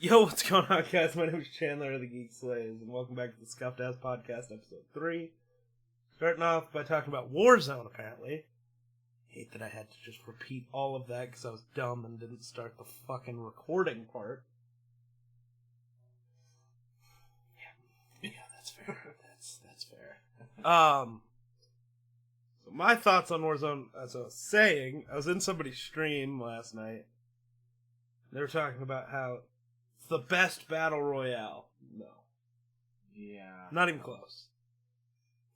Yo, what's going on, guys? My name is Chandler of the Geek Slays, and welcome back to the Scuffed Podcast, episode 3. Starting off by talking about Warzone, apparently. Hate that I had to just repeat all of that because I was dumb and didn't start the fucking recording part. Yeah, that's fair. That's fair. So my thoughts on Warzone, as I was saying, I was in somebody's stream last night. They were talking about how it's the best battle royale. No. Yeah. Not even close.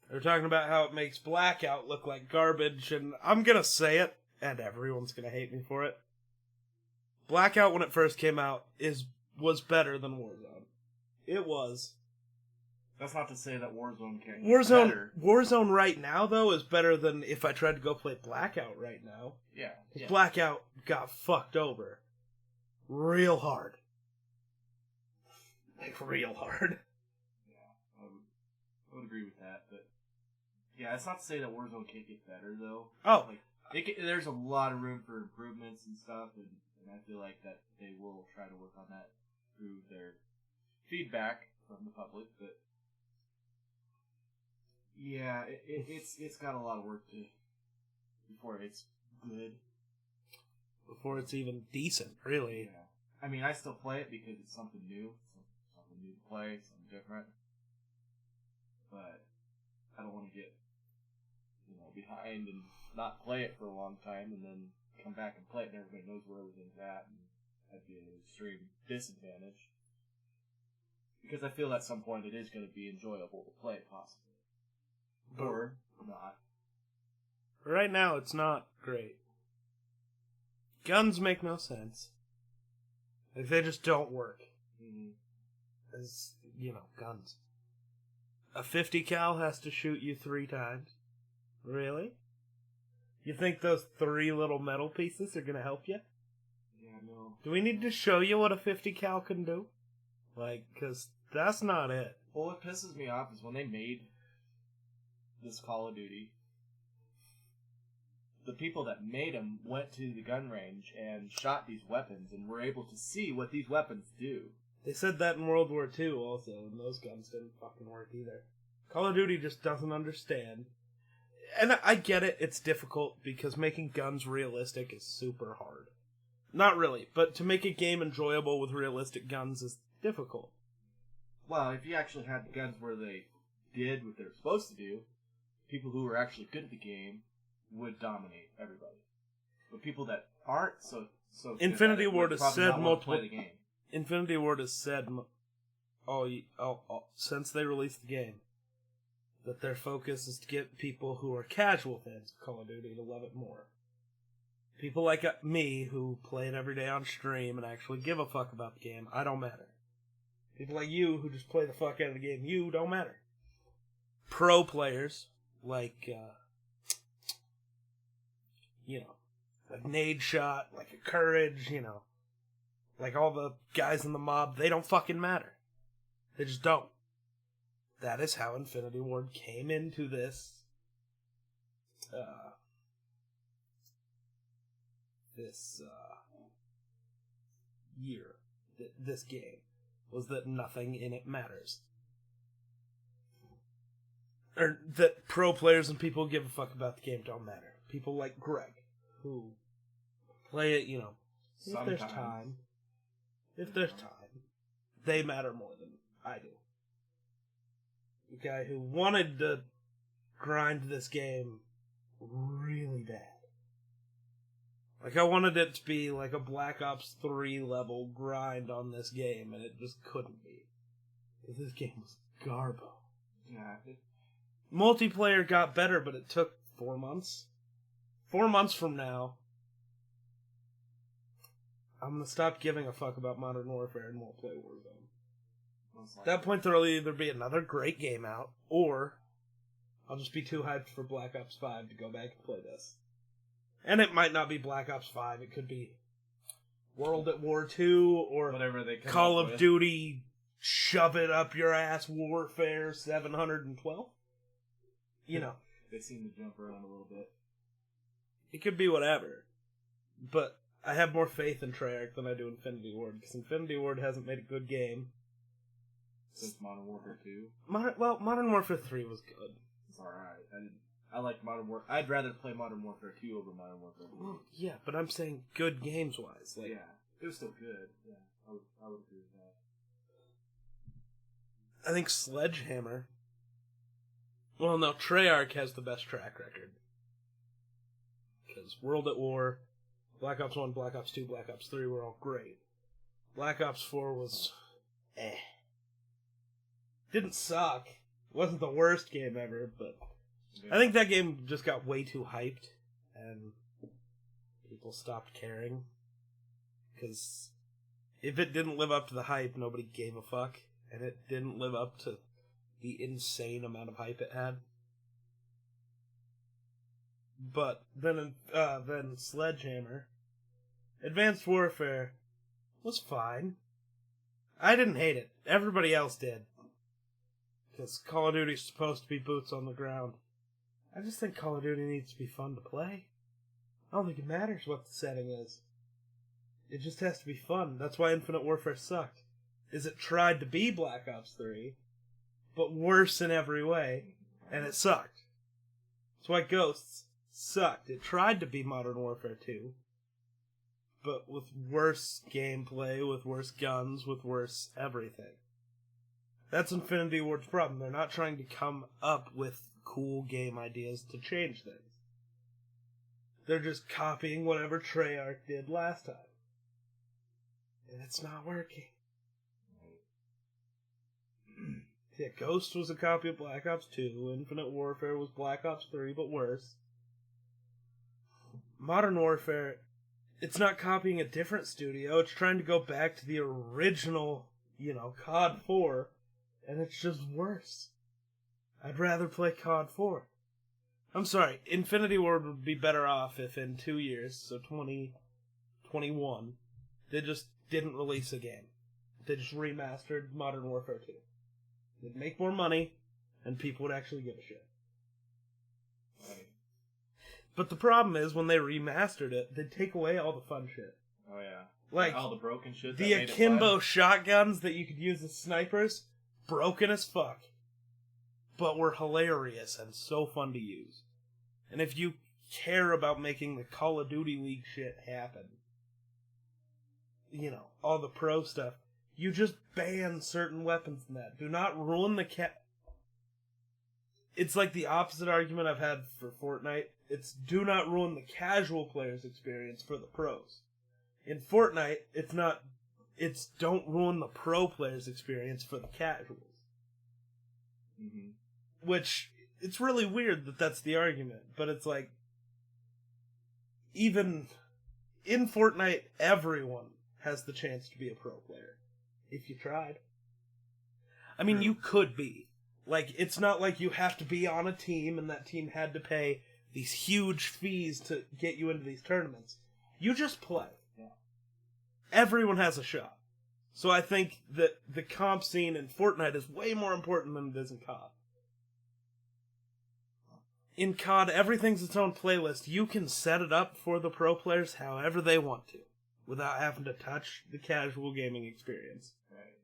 They were talking about how it makes Blackout look like garbage, and I'm gonna say it, and everyone's gonna hate me for it. Blackout, when it first came out, was better than Warzone. It was. That's not to say that Warzone can't get better. Warzone right now, though, is better than if I tried to go play Blackout right now. Yeah. Blackout got fucked over. Real hard. Like, real hard. Yeah, I would agree with that, but yeah, it's not to say that Warzone can't get better, though. Oh. Like, there's a lot of room for improvements and stuff, and I feel like that they will try to work on that through their feedback from the public, but yeah, it's got a lot of work to before it's good. Before it's even decent, really. Yeah. I mean, I still play it because it's something new. Something new to play, something different. But I don't want to get, behind and not play it for a long time and then come back and play it and everybody knows where everything's at, and that'd be an extreme disadvantage. Because I feel at some point it is going to be enjoyable to play, possibly. Or not. Right now, it's not great. Guns make no sense. Like, they just don't work. Mm-hmm. As, guns. A 50 cal has to shoot you 3 times. Really? You think those 3 little metal pieces are gonna help you? Yeah, no. Do we need to show you what a 50 cal can do? Cause that's not it. Well, what pisses me off is when they made this Call of Duty, the people that made them went to the gun range and shot these weapons and were able to see what these weapons do. They said that in World War II also, and those guns didn't fucking work either. Call of Duty just doesn't understand. And I get it, it's difficult, because making guns realistic is super hard. Not really, but to make a game enjoyable with realistic guns is difficult. Well, if you actually had guns where they did what they were supposed to do, people who were actually good at the game would dominate everybody. But people that aren't so Infinity Ward has said multiple. The game. Infinity Ward has said, since they released the game, that their focus is to get people who are casual fans of Call of Duty to love it more. People like me who play it every day on stream and actually give a fuck about the game, I don't matter. People like you who just play the fuck out of the game, you don't matter. Pro players like Nade Shot, like a Courage, like all the guys in the mob, they don't fucking matter. They just don't. That is how Infinity Ward came into this year. This game was that nothing in it matters. Or that pro players and people who give a fuck about the game don't matter. People like Greg, who play it, if there's time. If there's time, they matter more than I do. The guy who wanted to grind this game really bad. I wanted it to be like a Black Ops 3 level grind on this game, and it just couldn't be. Because this game was garbo. Yeah. Multiplayer got better, but it took 4 months. 4 months from now, I'm going to stop giving a fuck about Modern Warfare and won't play Warzone. At that point, there'll either be another great game out, or I'll just be too hyped for Black Ops 5 to go back and play this. And it might not be Black Ops 5, it could be World at War 2, or whatever they Call of Duty shove it up your ass Warfare 712. They seem to jump around a little bit. It could be whatever. But I have more faith in Treyarch than I do Infinity Ward, because Infinity Ward hasn't made a good game. Since Modern Warfare 2? Modern Warfare 3 was good. It's alright. I like Modern Warfare. I'd rather play Modern Warfare 2 over Modern Warfare 3. Well, yeah, but I'm saying good games-wise. Like, yeah, it was still good. Yeah, I would agree with that. I think Sledgehammer... Well, no, Treyarch has the best track record. Because World at War, Black Ops 1, Black Ops 2, Black Ops 3 were all great. Black Ops 4 was... Didn't suck. Wasn't the worst game ever, but... Yeah. I think that game just got way too hyped, and people stopped caring. Because if it didn't live up to the hype, nobody gave a fuck. And it didn't live up to the insane amount of hype it had. But then Sledgehammer, Advanced Warfare was fine. I didn't hate it. Everybody else did. Because Call of Duty's supposed to be boots on the ground. I just think Call of Duty needs to be fun to play. I don't think it matters what the setting is. It just has to be fun. That's why Infinite Warfare sucked. Is it tried to be Black Ops 3, but worse in every way, and it sucked. That's why Ghosts sucked. It tried to be Modern Warfare 2, but with worse gameplay, with worse guns, with worse everything. That's Infinity Ward's problem. They're not trying to come up with cool game ideas to change things. They're just copying whatever Treyarch did last time. And it's not working. Yeah, Ghost was a copy of Black Ops 2. Infinite Warfare was Black Ops 3, but worse. Modern Warfare, it's not copying a different studio. It's trying to go back to the original, COD 4, and it's just worse. I'd rather play COD 4. I'm sorry, Infinity Ward would be better off if in 2 years, so 2021, they just didn't release a game. They just remastered Modern Warfare 2. They'd make more money, and people would actually give a shit. Right. But the problem is, when they remastered it, they'd take away all the fun shit. Oh, yeah. Like, all the broken shit. The akimbo shotguns that you could use as snipers, broken as fuck, but were hilarious and so fun to use. And if you care about making the Call of Duty League shit happen, all the pro stuff, you just ban certain weapons in that. Do not ruin the It's like the opposite argument I've had for Fortnite. It's do not ruin the casual player's experience for the pros. In Fortnite, it's don't ruin the pro player's experience for the casuals. Mm-hmm. Which, it's really weird that that's the argument, but it's like, even in Fortnite, everyone has the chance to be a pro player. If you tried. I mean, you could be. Like, it's not like you have to be on a team and that team had to pay these huge fees to get you into these tournaments. You just play. Yeah. Everyone has a shot. So I think that the comp scene in Fortnite is way more important than it is in COD. In COD, everything's its own playlist. You can set it up for the pro players however they want to, without having to touch the casual gaming experience. Right.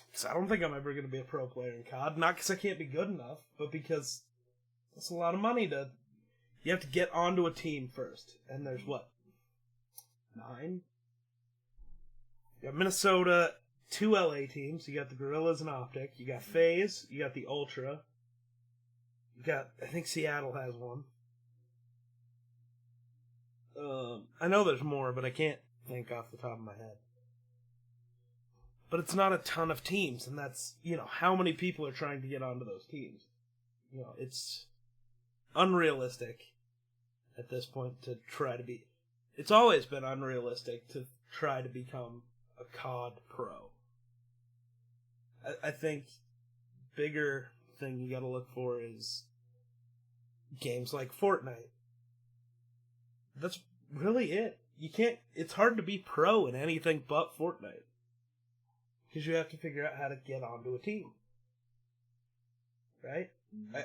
Because I don't think I'm ever going to be a pro player in COD. Not because I can't be good enough, but because that's a lot of money to... You have to get onto a team first. And there's, 9? You got Minnesota, 2 LA teams. You got the Gorillas and Optic. You got FaZe. You got the Ultra. You got, I think Seattle has one. I know there's more, but I can't think off the top of my head. But it's not a ton of teams, and that's, how many people are trying to get onto those teams. It's unrealistic at this point to try to be... It's always been unrealistic to try to become a COD pro. I think bigger thing you gotta look for is games like Fortnite. That's really it. You can't... It's hard to be pro in anything but Fortnite. Because you have to figure out how to get onto a team. Right?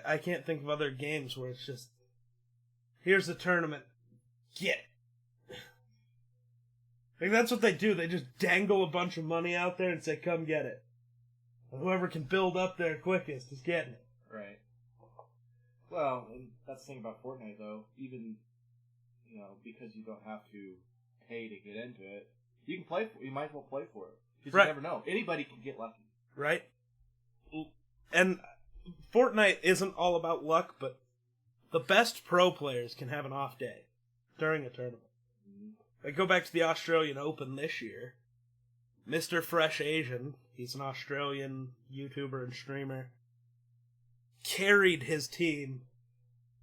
I can't think of other games where it's just... Here's the tournament. Get it. Like, that's what they do. They just dangle a bunch of money out there and say, come get it. And whoever can build up there quickest is getting it. Right. Well, and that's the thing about Fortnite, though. Even, because you don't have to pay to get into it, you can play for it. You might as well play for it. Because you never know. Anybody can get lucky. Right. And Fortnite isn't all about luck, but the best pro players can have an off day during a tournament. I go back to the Australian Open this year. Mr. Fresh Asian, he's an Australian YouTuber and streamer, carried his team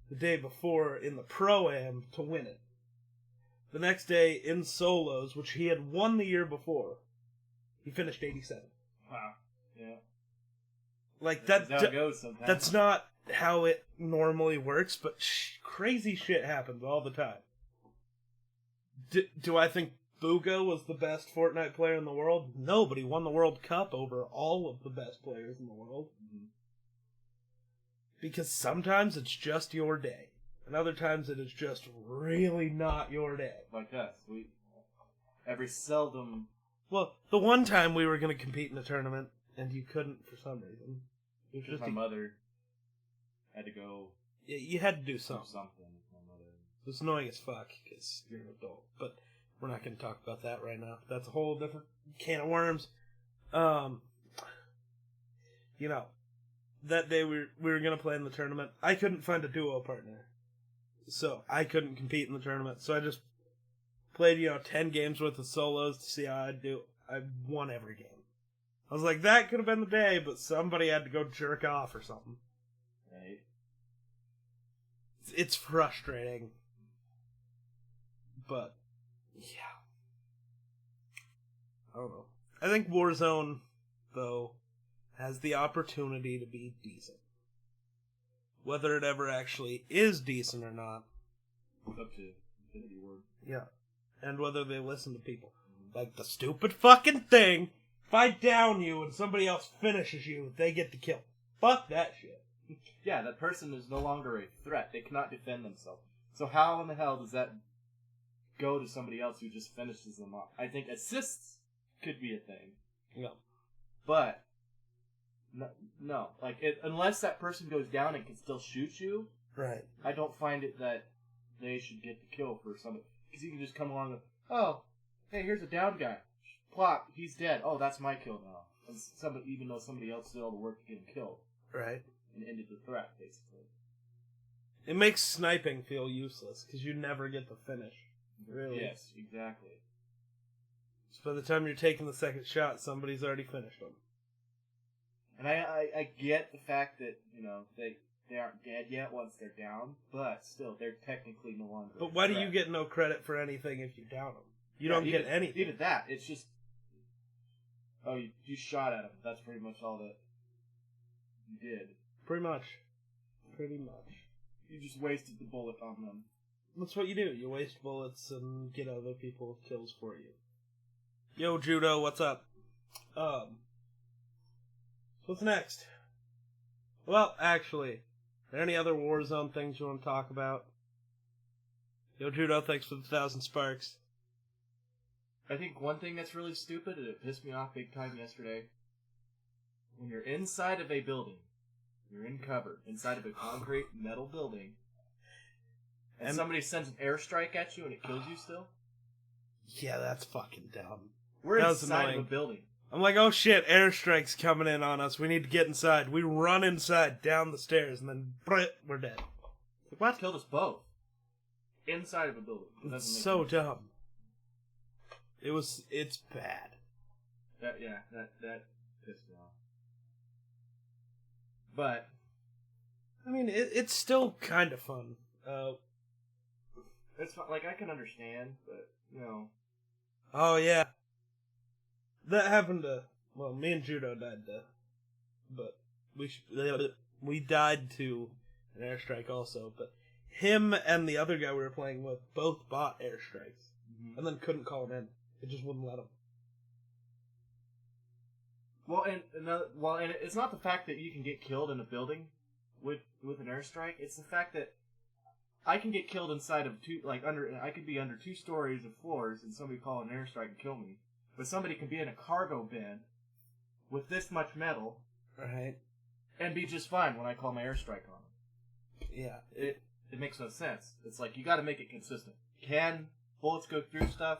the day before in the Pro-Am to win it. The next day in solos, which he had won the year before, he finished 87. Wow. Yeah. Like, that's how it goes sometimes. That's not how it normally works, but crazy shit happens all the time. Do I think Booga was the best Fortnite player in the world? No, but he won the World Cup over all of the best players in the world. Mm-hmm. Because sometimes it's just your day. And other times it is just really not your day. Like us. Every seldom... Well, the one time we were going to compete in a tournament, and you couldn't for some reason. It was just my mother had to go... You had to do something. It was annoying as fuck, because you're an adult. But we're not going to talk about that right now. That's a whole different can of worms. That day we were going to play in the tournament. I couldn't find a duo partner. So I couldn't compete in the tournament. So I just played, 10 games worth of solos to see how I'd do. I won every game. I was like, that could have been the day, but somebody had to go jerk off or something. Right. It's frustrating. But, yeah. I don't know. I think Warzone, though, has the opportunity to be decent. Whether it ever actually is decent or not. It's up to Infinity Ward. Yeah. And whether they listen to people. Mm-hmm. Like the stupid fucking thing, if I down you and somebody else finishes you, they get the kill. Fuck that shit. Yeah, that person is no longer a threat. They cannot defend themselves. So how in the hell does that go to somebody else who just finishes them off? I think assists could be a thing. Yeah. But, no. Unless that person goes down and can still shoot you, right? I don't find it that they should get the kill for somebody. Because you can just come along and, oh, hey, here's a down guy. Plop, he's dead. Oh, that's my kill now. And even though somebody else did all the work to get him killed. Right. And ended the threat, basically. It makes sniping feel useless, because you never get the finish. Really. Yes, exactly. So by the time you're taking the second shot, somebody's already finished them. And I get the fact that, they aren't dead yet once they're down, but still, they're technically no longer. But why do you get no credit for anything if you down them? You don't get anything. Even that, it's just, you shot at them. That's pretty much all that you did. Pretty much. You just wasted the bullet on them. That's what you do. You waste bullets and get other people kills for you. Yo, Judo, what's up? What's next? Well, actually, are there any other Warzone things you want to talk about? Yo, Judo, thanks for the 1,000 sparks. I think one thing that's really stupid, and it pissed me off big time yesterday, when you're inside of a building, you're in cover, inside of a concrete metal building, and somebody sends an airstrike at you and it kills you still? Yeah, that's fucking dumb. We're inside of a building. I'm like, oh shit, airstrike's coming in on us. We need to get inside. We run inside, down the stairs, and then we're dead. What? Killed us both. Inside of a building. It's so dumb. It's bad. That pissed me off. But, I mean, it's still kind of fun. It's like, I can understand, but, Oh, yeah. That happened to, me and Judo died but we died to an airstrike also, but him and the other guy we were playing with both bought airstrikes, and then couldn't call him in. It just wouldn't let him. Well, and it's not the fact that you can get killed in a building with an airstrike. It's the fact that I can get killed inside of I could be under 2 stories of floors and somebody call an airstrike and kill me. But somebody can be in a cargo bin with this much metal, right, and be just fine when I call my airstrike on them. Yeah. It makes no sense. It's like, you gotta make it consistent. Can bullets go through stuff,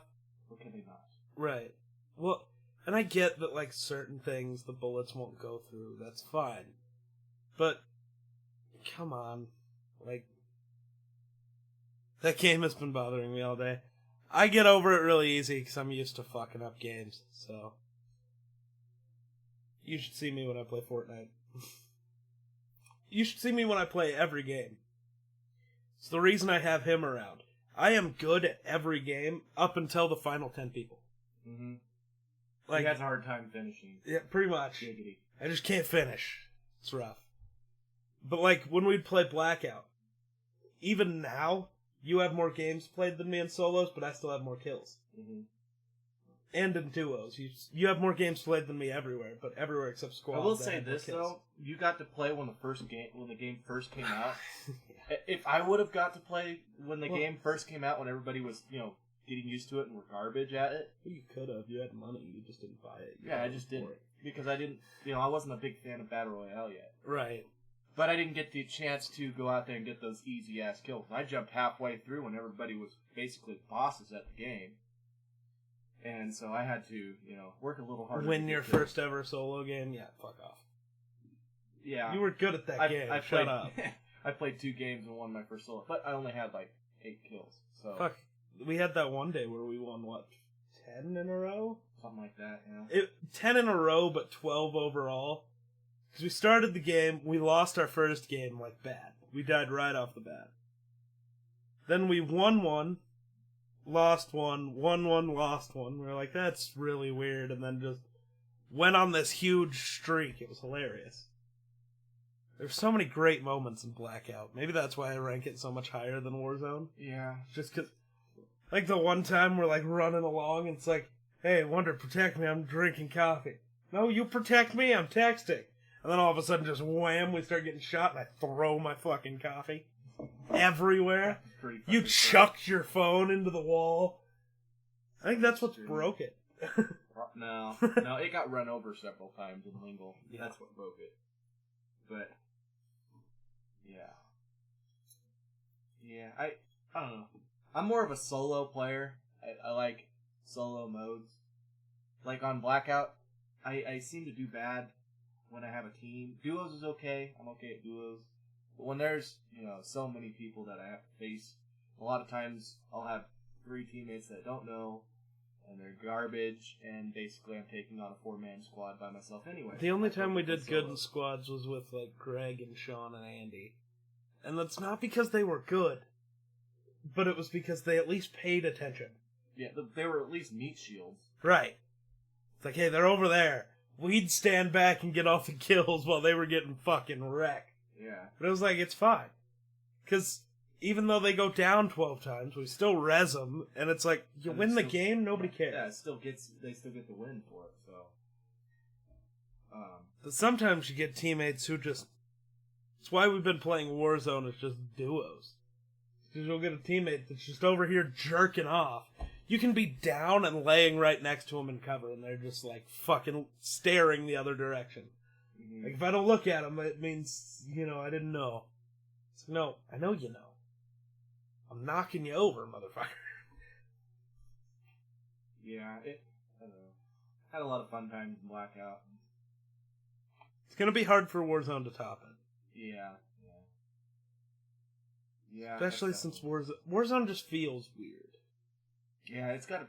or can they not? Right. Well, and I get that, like, certain things the bullets won't go through. That's fine. But, come on. Like, that game has been bothering me all day. I get over it really easy because I'm used to fucking up games, so. You should see me when I play Fortnite. You should see me when I play every game. It's the reason I have him around. I am good at every game up until the final 10 people. Mm-hmm. Like, he has a hard time finishing. Yeah, pretty much. Giggity. I just can't finish. It's rough. But, like, when we'd play Blackout, even now, you have more games played than me in solos, but I still have more kills. Mm-hmm. And in duos. You have more games played than me everywhere, but everywhere except squads. I will say this, though. You got to play when the game first came out. Yeah. If I would have got to play when the game first came out, when everybody was, getting used to it and were garbage at it. You could have. You had money. You just didn't buy it. I just didn't. Because I didn't, I wasn't a big fan of Battle Royale yet. Right. But I didn't get the chance to go out there and get those easy-ass kills. I jumped halfway through when everybody was basically bosses at the game. And so I had to, work a little harder. Win your first ever solo game? Yeah, fuck off. Yeah. You were good at that game. Shut up. I played 2 games and won my first solo. But I only had, 8 kills. So. Fuck. We had that one day where we won, 10 in a row? Something like that, yeah. 10 in a row, but 12 overall. Because we started the game, we lost our first game, bad. We died right off the bat. Then we won one, lost one, won one, lost one. We were like, that's really weird, and then just went on this huge streak. It was hilarious. There's so many great moments in Blackout. Maybe that's why I rank it so much higher than Warzone. Yeah. Just because, the one time we're, running along, and it's like, hey, Wonder, protect me, I'm drinking coffee. No, you protect me, I'm texting. And then all of a sudden, just wham, we start getting shot, and I throw my fucking coffee everywhere. You chucked your phone into the wall. I think that's what broke it. No, it got run over several times in Lingle. Yeah. That's what broke it. But, yeah. Yeah, I don't know. I'm more of a solo player. I like solo modes. On Blackout, I seem to do bad when I have a team. Duos is okay. I'm okay at duos. But when there's, so many people that I have to face, a lot of times I'll have 3 teammates that I don't know, and they're garbage, and basically I'm taking on a 4-man squad by myself anyway. The only time we did good in squads was with, Greg and Sean and Andy. And that's not because they were good, but it was because they at least paid attention. Yeah, they were at least meat shields. Right. It's like, hey, they're over there. We'd stand back and get off the kills while they were getting fucking wrecked. Yeah. But it was like, it's fine. Because even though they go down 12 times, we still res them, and it's like, you win the game, nobody cares. Yeah, they still get the win for it, so. But sometimes you get teammates who just... It's why we've been playing Warzone as just duos. Because you'll get a teammate that's just over here jerking off. You can be down and laying right next to them in cover, and they're just, fucking staring the other direction. Mm-hmm. If I don't look at them, it means, I didn't know. It's no, I know you know. I'm knocking you over, motherfucker. Yeah, I don't know. Had a lot of fun times in Blackout. It's gonna be hard for Warzone to top it. Yeah. Especially since Warzone just feels weird. Yeah, it's gotta,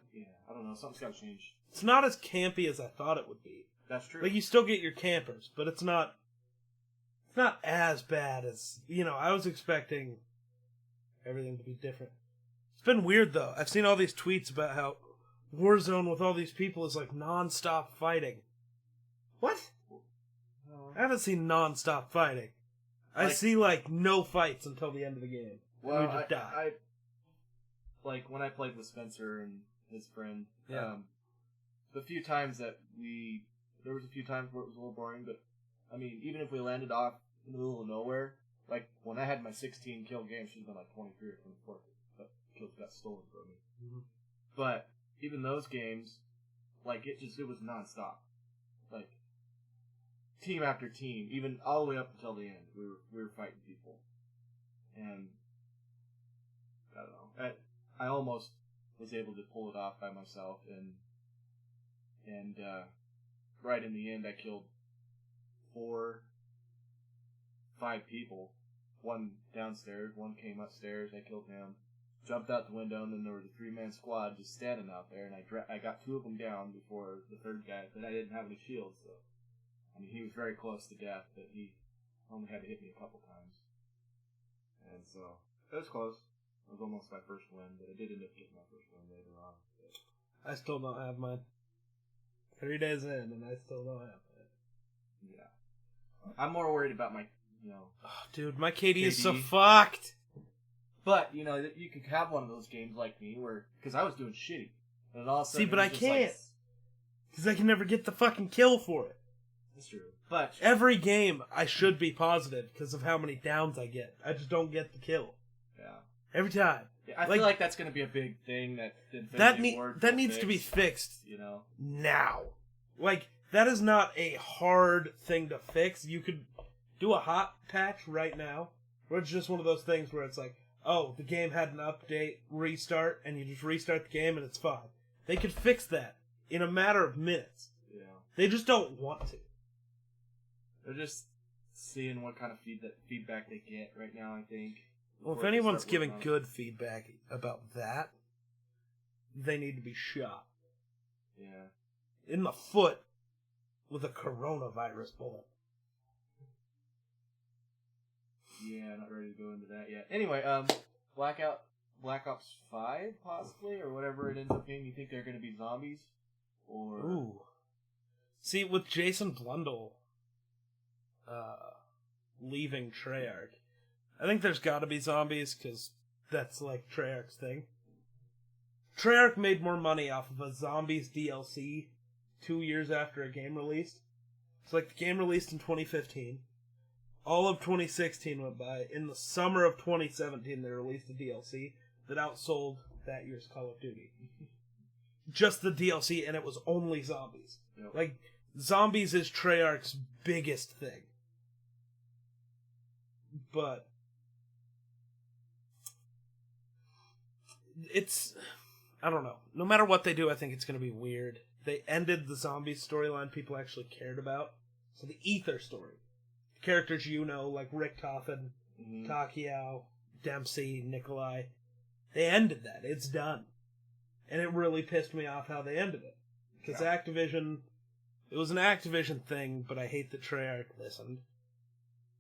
I don't know, something's gotta change. It's not as campy as I thought it would be. That's true. You still get your campers, but it's not as bad as, I was expecting everything to be different. It's been weird, though. I've seen all these tweets about how Warzone with all these people is non-stop fighting. What? I haven't seen non-stop fighting. I see, no fights until the end of the game. Well, we just die. When I played with Spencer and his friend, yeah. the few times that there was a few times where it was a little boring, but, even if we landed off in the middle of nowhere, Like, when I had my 16 kill game, she's been like 23 or 24. But kills got stolen from me. Mm-hmm. But even those games, like, it was nonstop. Like, team after team, even all the way up until the end, we were fighting people. And I don't know. I almost was able to pull it off by myself, and right in the end, I killed 5 people. One downstairs, one came upstairs. I killed him. Jumped out the window, and then there was a 3-man squad just standing out there, and I got 2 of them down before the third guy, but I didn't have any shields, so I mean, he was very close to death, but he only had to hit me a couple times. And so, it was close. It was almost my first win, but I did end up getting my first win later on. But I still don't have mine. 3 days in, and I still don't have mine. Yeah. I'm more worried about my, Oh, dude, my KD is so fucked! But, you could have one of those games like me where, because I was doing shitty. And all of a sudden, see, but I can't. Because I can never get the fucking kill for it. That's true. But every game, I should be positive because of how many downs I get. I just don't get the kill. Yeah. Every time. Yeah, I feel like that's going to be a big thing that needs to be fixed. Now. Like, that is not a hard thing to fix. You could do a hot patch right now, where it's just one of those things where it's like, oh, the game had an update, restart, and you just restart the game and it's fine. They could fix that in a matter of minutes. Yeah. They just don't want to. They're just seeing what kind of feedback they get right now, I think. Well, if anyone's giving good feedback about that, they need to be shot. Yeah. In the foot with a coronavirus bullet. Yeah, not ready to go into that yet. Anyway, Black Ops 5, possibly, or whatever it ends up being. You think they're going to be zombies? Or... Ooh. See, with Jason Blundell leaving Treyarch, I think there's got to be zombies, because that's, like, Treyarch's thing. Treyarch made more money off of a Zombies DLC 2 years after a game released. It's like the game released in 2015. All of 2016 went by. In the summer of 2017, they released a DLC that outsold that year's Call of Duty. Just the DLC, and it was only zombies. Yep. Like, zombies is Treyarch's biggest thing. But it's... I don't know. No matter what they do, I think it's going to be weird. They ended the zombies storyline people actually cared about. So the Ether story. Characters like Rick Toffin, Takiao, Dempsey, Nikolai. They ended that. It's done. And it really pissed me off how they ended it. Because Activision... It was an Activision thing, but I hate that Treyarch listened.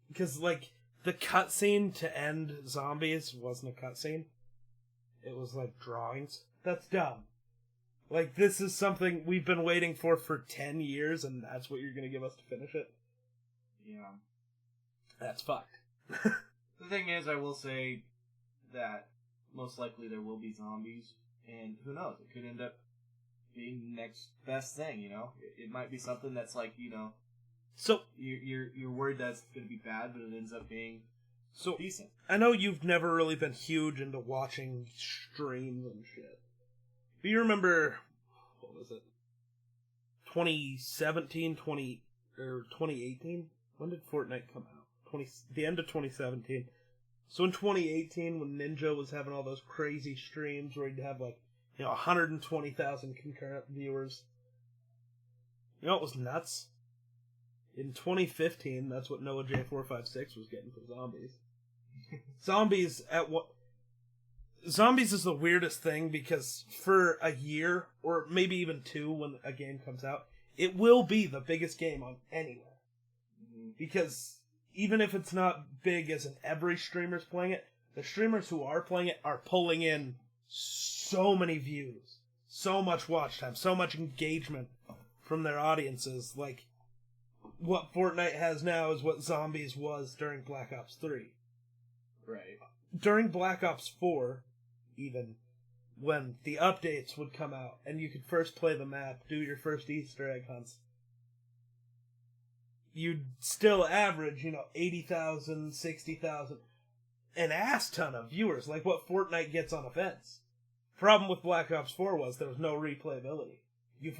Because, like, the cutscene to end Zombies wasn't a cutscene. It was, like, drawings. That's dumb. Like, this is something we've been waiting for 10 years, and that's what you're going to give us to finish it? Yeah. That's fucked. The thing is, I will say that most likely there will be zombies, and who knows, it could end up being the next best thing, It might be something that's like, So you're worried that it's going to be bad, but it ends up being decent. I know you've never really been huge into watching streams and shit. But you remember, what was it? 2017, 2018? When did Fortnite come out? The end of 2017. So in 2018, when Ninja was having all those crazy streams where he'd have 120,000 concurrent viewers. You know what was nuts? In 2015, that's what Noah J456 was getting for Zombies. Zombies is the weirdest thing because for a year, or maybe even 2 when a game comes out, it will be the biggest game on anywhere. Because even if it's not big as in every streamer's playing it, the streamers who are playing it are pulling in so many views, so much watch time, so much engagement from their audiences. Like, what Fortnite has now is what Zombies was during Black Ops 3. Right. During Black Ops 4, even, when the updates would come out, and you could first play the map, do your first Easter egg hunts, you'd still average, 80,000, 60,000, an ass ton of viewers, like what Fortnite gets on offense. Problem with Black Ops 4 was there was no replayability.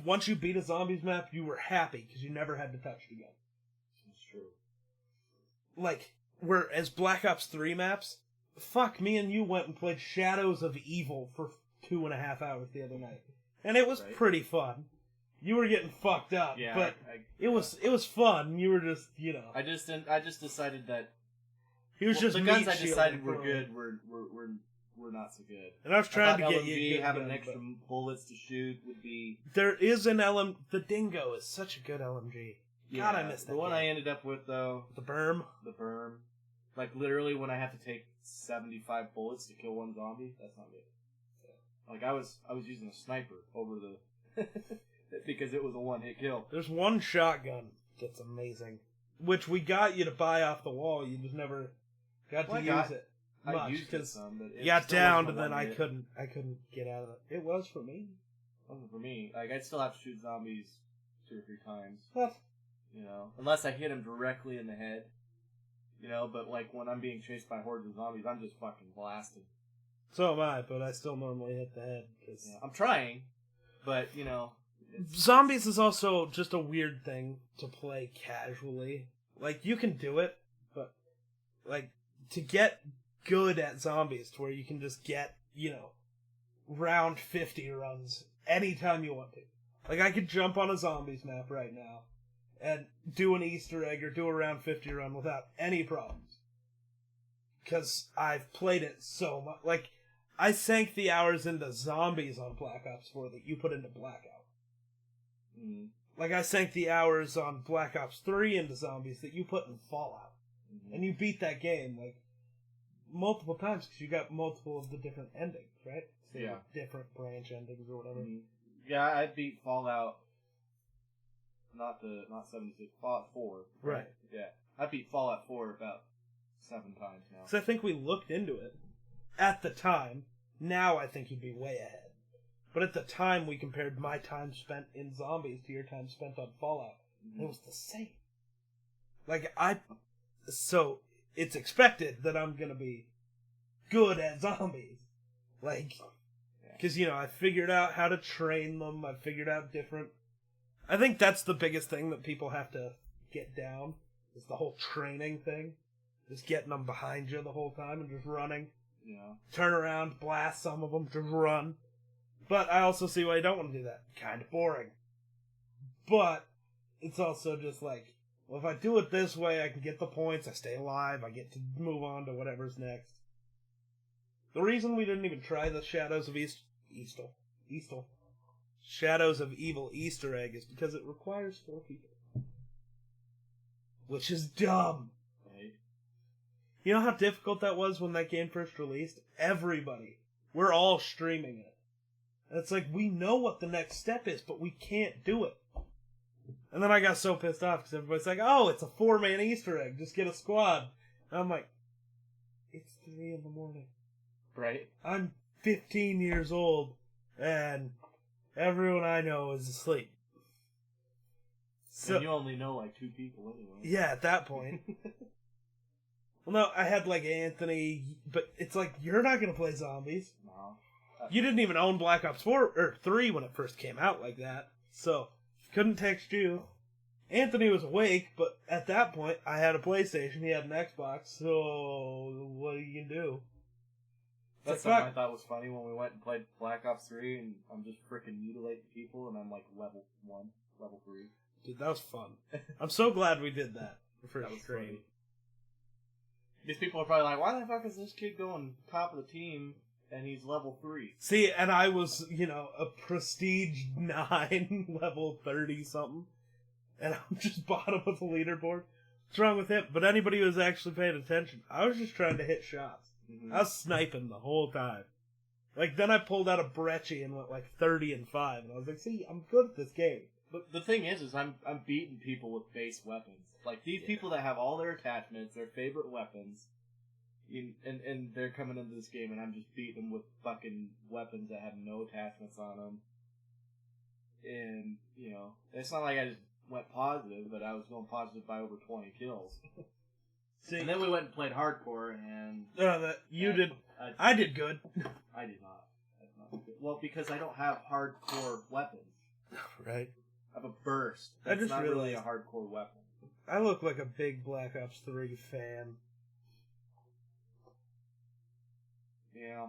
Once you beat a zombies map, you were happy because you never had to touch it again. That's true. Like, whereas Black Ops 3 maps, fuck, me and you went and played Shadows of Evil for 2.5 hours the other night. And it was pretty fun. You were getting fucked up, but it was fun. You were just, I just decided that he was just the guns I decided were good were not so good. And I was trying to get LMG, you having extra bullets to shoot would be. There is an the Dingo is such a good LMG. Yeah, God, I missed that. The one game. I ended up with though, the berm. Like literally, when I have to take 75 bullets to kill one zombie, that's not good. Yeah. Like I was using a sniper over the because it was a one-hit kill. There's one shotgun that's amazing, which we got you to buy off the wall. You just never got to use it. I used it some, but you got down, and then I couldn't get out of it. It was for me. It wasn't for me. Like I'd still have to shoot zombies 2 or 3 times. What? Unless I hit them directly in the head. But like when I'm being chased by hordes of zombies, I'm just fucking blasted. So am I, but I still normally hit the head. Cause I'm trying, but zombies is also just a weird thing to play casually. Like you can do it, but like to get good at zombies to where you can just get, round 50 runs anytime you want to. Like, I could jump on a zombies map right now and do an Easter egg or do a round 50 run without any problems. Because I've played it so much. Like, I sank the hours into zombies on Black Ops 4 that you put into Blackout. Mm. Like, I sank the hours on Black Ops 3 into zombies that you put in Fallout. Mm-hmm. And you beat that game, like, multiple times because you got multiple of the different endings, right? So yeah. Different branch endings or whatever. Mm-hmm. Yeah, I beat Fallout, not 76, Fallout 4. Right. Yeah. I beat Fallout 4 about 7 times now. So I think we looked into it at the time. Now I think you'd be way ahead. But at the time we compared my time spent in zombies to your time spent on Fallout. Mm-hmm. It was the same. Like, so it's expected that I'm going to be good at zombies. Like, because, I figured out how to train them. I figured out different... I think that's the biggest thing that people have to get down, is the whole training thing. Just getting them behind you the whole time and just running. Yeah. Turn around, blast some of them, just run. But I also see why you don't want to do that. Kind of boring. But it's also just like, well, if I do it this way, I can get the points, I stay alive, I get to move on to whatever's next. The reason we didn't even try the Shadows of Shadows of Evil Easter egg is because it requires 4 people. Which is dumb. Right. You know how difficult that was when that game first released? Everybody. We're all streaming it. And it's like, we know what the next step is, but we can't do it. And then I got so pissed off because everybody's like, oh, it's a 4-man Easter egg. Just get a squad. And I'm like, it's 3 in the morning. Right. I'm 15 years old, and everyone I know is asleep. So and you only know like 2 people anyway. Yeah, at that point. Well, no, I had like Anthony, but it's like, you're not going to play zombies. No. You didn't even own Black Ops 4 or 3 when it first came out like that. So, couldn't text you. Anthony was awake, but at that point, I had a PlayStation, he had an Xbox, so what are you going to do? That's something I thought was funny when we went and played Black Ops 3, and I'm just freaking mutilating people, and I'm like level 1, level 3. Dude, that was fun. I'm so glad we did that. That was great. These people are probably like, why the fuck is this kid going top of the team, and he's level 3? See, and I was, a prestige 9, level 30-something, and I'm just bottom of the leaderboard. What's wrong with him? But anybody who was actually paying attention, I was just trying to hit shots. Mm-hmm. I was sniping the whole time. Like, then I pulled out a Brecci and went like 30-5, and I was like, see, I'm good at this game. But the thing is I'm beating people with base weapons. Like, these people that have all their attachments, their favorite weapons, and they're coming into this game, and I'm just beating them with fucking weapons that have no attachments on them. And, it's not like I just went positive, but I was going positive by over 20 kills. See, and then we went and played hardcore, and... I did good. I did not. Well, because I don't have hardcore weapons. Right. I have a burst. That's not really a hardcore weapon. I look like a big Black Ops 3 fan. Yeah.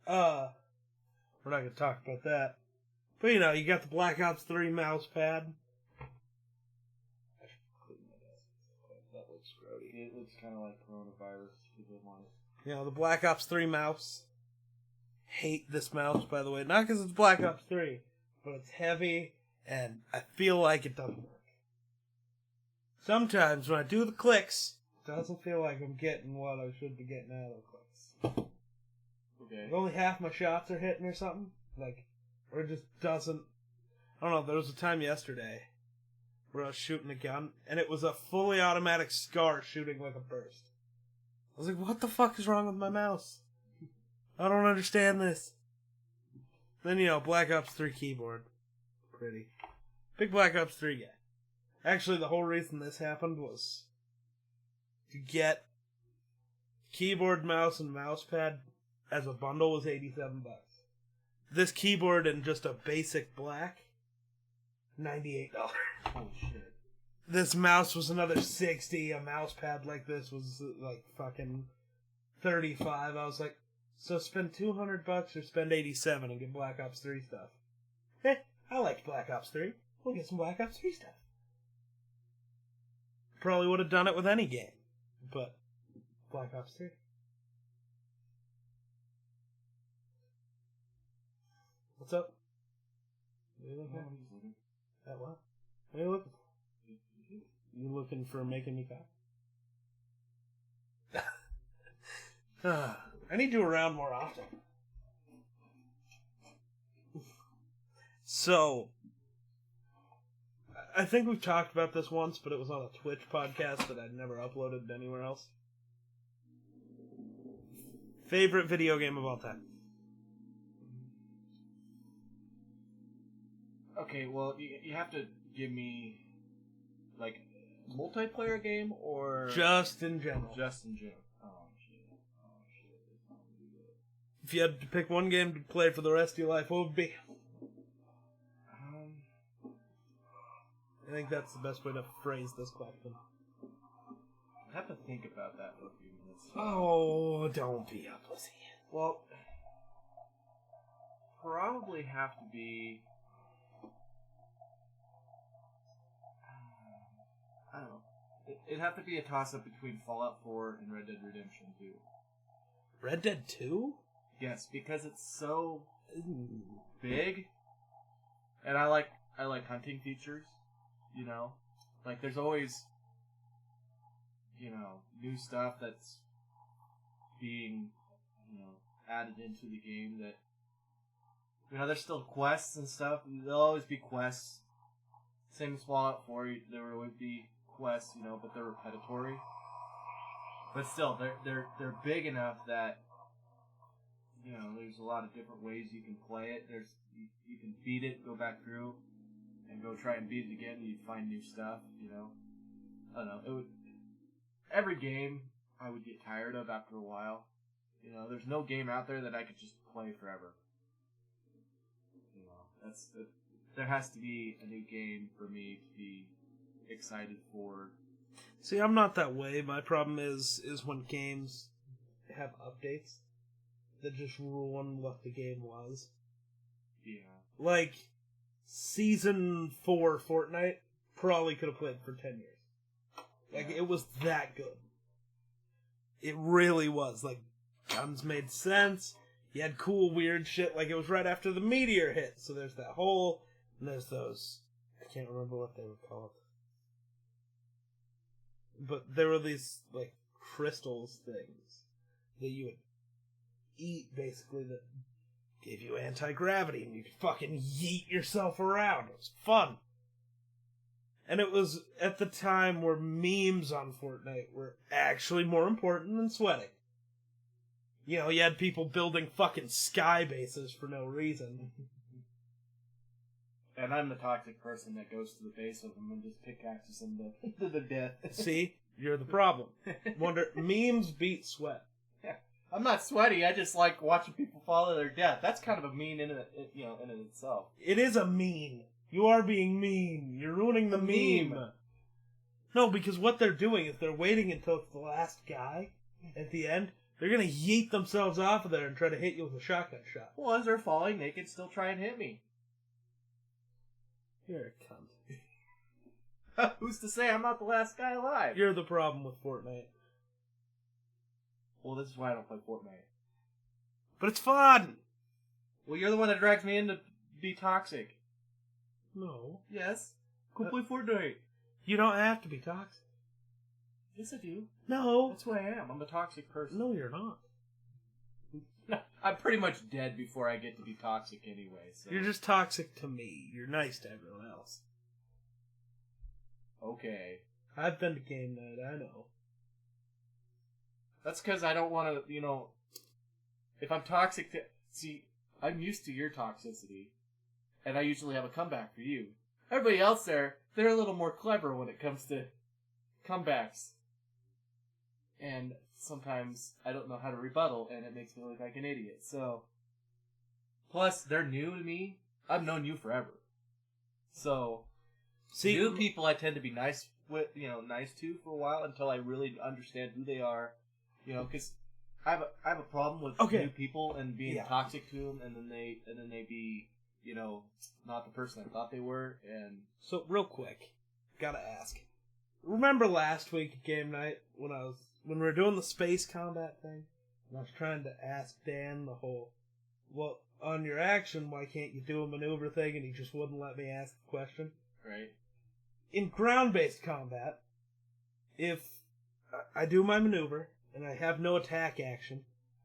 We're not going to talk about that. But, you know, you got the Black Ops 3 mouse pad. I should clean my desk. That looks grody. It looks kind of like coronavirus. People want it. You know, the Black Ops 3 mouse. Hate this mouse, by the way. Not because it's Black Ops 3, but it's heavy, and I feel like it doesn't work. Sometimes when I do the clicks, it doesn't feel like I'm getting what I should be getting out of the clicks. Okay. If only half my shots are hitting or something. Like, or it just doesn't... I don't know, there was a time yesterday where I was shooting a gun, and it was a fully automatic SCAR shooting like a burst. I was like, what the fuck is wrong with my mouse? I don't understand this. Then, you know, Black Ops 3 keyboard. Pretty. Big Black Ops 3 guy. Actually, the whole reason this happened was to get keyboard, mouse, and mouse pad as a bundle was $87. This keyboard in just a basic black, $98. Holy shit. This mouse was another $60. A mouse pad like this was like fucking $35. I was like, so spend $200 or spend $87 and get Black Ops 3 stuff. I liked Black Ops 3. We'll get some Black Ops 3 stuff. Probably would have done it with any game, but Black Ops 3. What's up? What are you looking at? What? What are you looking for? You looking for making me cock? I need you around more often. So, I think we've talked about this once, but it was on a Twitch podcast that I'd never uploaded anywhere else. Favorite video game of all time? Okay, well, you have to give me, like, multiplayer game or... Just in general. Just in general. Oh, shit. If you had to pick one game to play for the rest of your life, what would it be? I think that's the best way to phrase this question. I have to think about that for a few minutes. Oh, don't be a pussy. Well, probably have to be... I don't know. It'd have to be a toss-up between Fallout 4 and Red Dead Redemption 2. Red Dead 2? Yes, because it's so big, and I like hunting features. You know, like there's always, you know, new stuff that's being, you know, added into the game that, you know, there's still quests and stuff. There'll always be quests. Same as Fallout 4, there will always be quests, you know, but they're repetitive. But still, they're big enough that, you know, there's a lot of different ways you can play it. You can beat it, go back through, and go try and beat it again, and you find new stuff, you know. I don't know. Every game I would get tired of after a while. You know, there's no game out there that I could just play forever. You know, there has to be a new game for me to be excited for. See, I'm not that way. My problem is when games have updates that just ruin what the game was. Yeah. Like, Season 4 Fortnite probably could have played for 10 years. Like, it was that good. It really was. Like, guns made sense. You had cool, weird shit. Like, it was right after the meteor hit. So there's that hole, and there's those... I can't remember what they were called. But there were these, like, crystals things that you would eat, basically, that gave you anti-gravity, and you could fucking yeet yourself around. It was fun. And it was at the time where memes on Fortnite were actually more important than sweating. You know, you had people building fucking sky bases for no reason. And I'm the toxic person that goes to the base of them and just pickaxes them to the death. See? You're the problem. Wonder memes beat sweat. Yeah. I'm not sweaty. I just like watching people fall to their death. That's kind of a mean in and itself. It is a mean. You are being mean. You're ruining the meme. No, because what they're doing is they're waiting until it's the last guy at the end. They're gonna yeet themselves off of there and try to hit you with a shotgun shot. Well, as they're falling, they can still try and hit me. You're a cunt. Who's to say I'm not the last guy alive? You're the problem with Fortnite. Well, this is why I don't play Fortnite. But it's fun! Well, you're the one that drags me in to be toxic. No. Yes. Go play Fortnite. You don't have to be toxic. Yes, I do. No. That's who I am. I'm a toxic person. No, you're not. I'm pretty much dead before I get to be toxic anyway. So. You're just toxic to me. You're nice to everyone else. Okay. I've been to game night, I know. That's because I don't want to, if I'm toxic to... See, I'm used to your toxicity, and I usually have a comeback for you. Everybody else there, they're a little more clever when it comes to comebacks. And sometimes I don't know how to rebuttal, and it makes me look like an idiot. So, plus, they're new to me. I've known you forever. So, new people I tend to be nice to for a while until I really understand who they are. Because I have a problem with new people and being toxic to them, and then they be not the person I thought they were. And so real quick, gotta ask. Remember last week at game night when we were doing the space combat thing, and I was trying to ask Dan the whole, well, on your action, why can't you do a maneuver thing? And he just wouldn't let me ask the question. Right. In ground-based combat, if I do my maneuver and I have no attack action,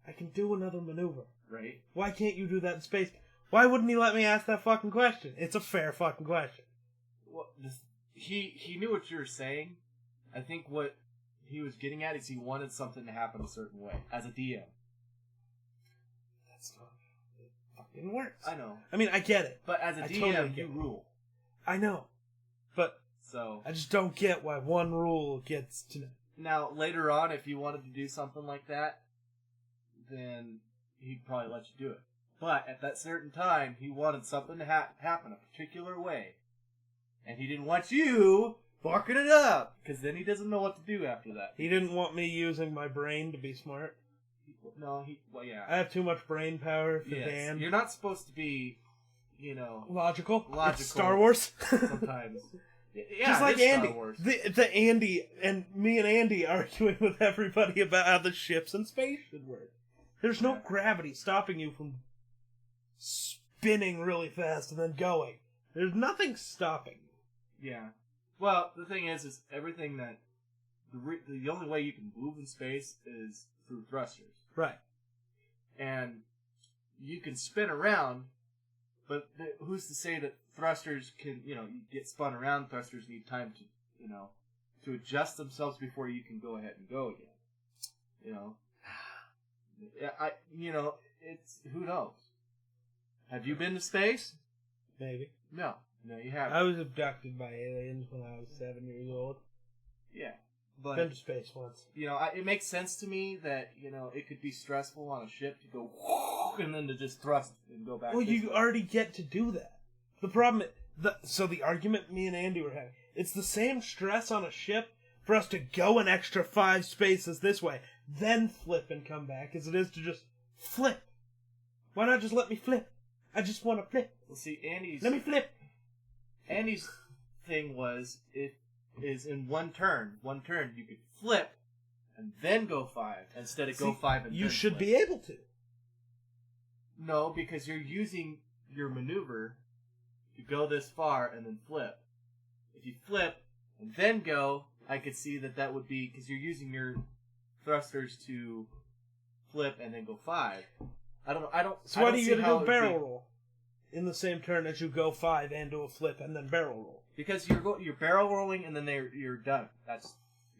I can do another maneuver. Right. Why can't you do that in space? Why wouldn't he let me ask that fucking question? It's a fair fucking question. Well, he knew what you were saying. I think what he was getting at is he wanted something to happen a certain way as a DM. That's not how it fucking works. I know. I mean, I get it. But as a DM, totally you rule. I know. But so I just don't get why one rule gets to... Now, later on, if you wanted to do something like that, then he'd probably let you do it. But at that certain time, he wanted something to happen a particular way. And he didn't want you fucking it up, because then he doesn't know what to do after that. He didn't want me using my brain to be smart? Well, yeah. I have too much brain power for Dan. You're not supposed to be, Logical. It's Star Wars. Sometimes. Yeah, just like Andy. Star Wars. The Andy, and me and Andy arguing with everybody about how the ships in space should work. There's no gravity stopping you from spinning really fast and then going. There's nothing stopping you. Yeah. Well, the thing is everything that... The only way you can move in space is through thrusters. Right. And you can spin around, but who's to say that thrusters can, you get spun around, thrusters need time to, to adjust themselves before you can go ahead and go again. It's, who knows? Have you been to space? Maybe. No, you haven't. I was abducted by aliens when I was 7 years old. Yeah. But, been to space once. It makes sense to me that, it could be stressful on a ship to go and then to just thrust and go back. Well, you already get to do that. The problem, so the argument me and Andy were having, it's the same stress on a ship for us to go an extra 5 spaces this way, then flip and come back, as it is to just flip. Why not just let me flip? I just want to flip. Well, see, let me flip. Andy's thing was, is in one turn you could flip and then go 5 instead of go 5 and you then should flip. Be able to. No, because you're using your maneuver to go this far and then flip. If you flip and then go, I could see that would be because you're using your thrusters to flip and then go 5. I don't. So why do you gotta go barrel roll in the same turn as you go 5 and do a flip and then barrel roll? Because you're barrel rolling and then you're done.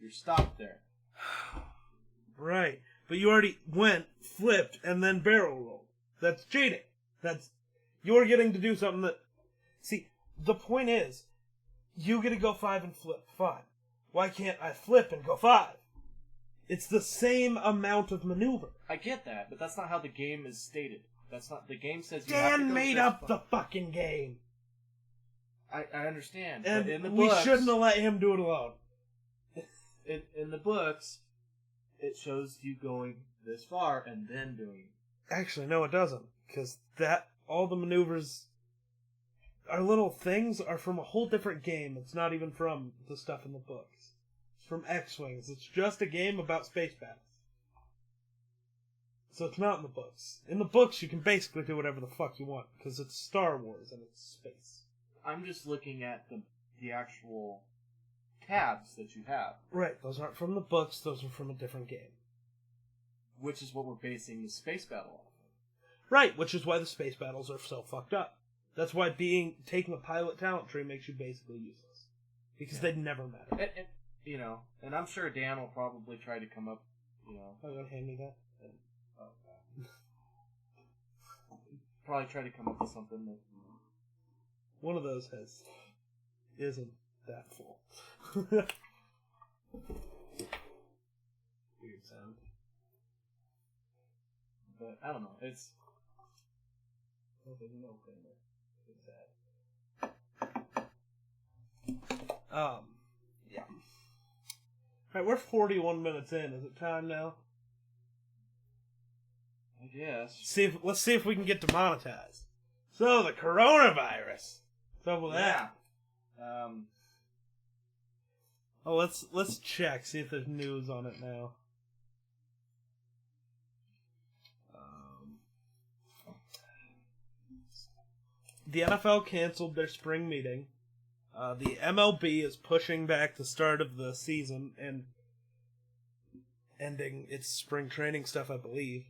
You're stopped there. Right, but you already went, flipped, and then barrel rolled. That's cheating. You're getting to do something that... See, the point is, you get to go 5 and flip. Fine. Why can't I flip and go 5? It's the same amount of maneuver. I get that, but that's not how the game is stated. That's not... The game says you have to Dan go made this up far. the fucking game. I understand, And but in the we books... shouldn't have let him do it alone. In the books, it shows you going this far and then doing... Actually, no, it doesn't. Because all the maneuvers... Our little things are from a whole different game. It's not even from the stuff in the books. It's from X-Wings. It's just a game about space battles. So it's not in the books. In the books, you can basically do whatever the fuck you want, because it's Star Wars and it's space. I'm just looking at the actual tabs that you have. Right, those aren't from the books, those are from a different game. Which is what we're basing the space battle off of. Right, which is why the space battles are so fucked up. That's why taking a pilot talent tree makes you basically useless. Because they'd never matter. And I'm sure Dan will probably try to come up, Oh, you want to hand me that? Probably try to come up with something that... One of those isn't that full. Weird sound. But, I don't know, it's... Yeah. Alright, we're 41 minutes in. Is it time now? I guess. Let's see if we can get demonetized. So, the coronavirus. What's up with that? Oh, let's check, see if there's news on it now. The NFL canceled their spring meeting. The MLB is pushing back the start of the season and ending its spring training stuff, I believe.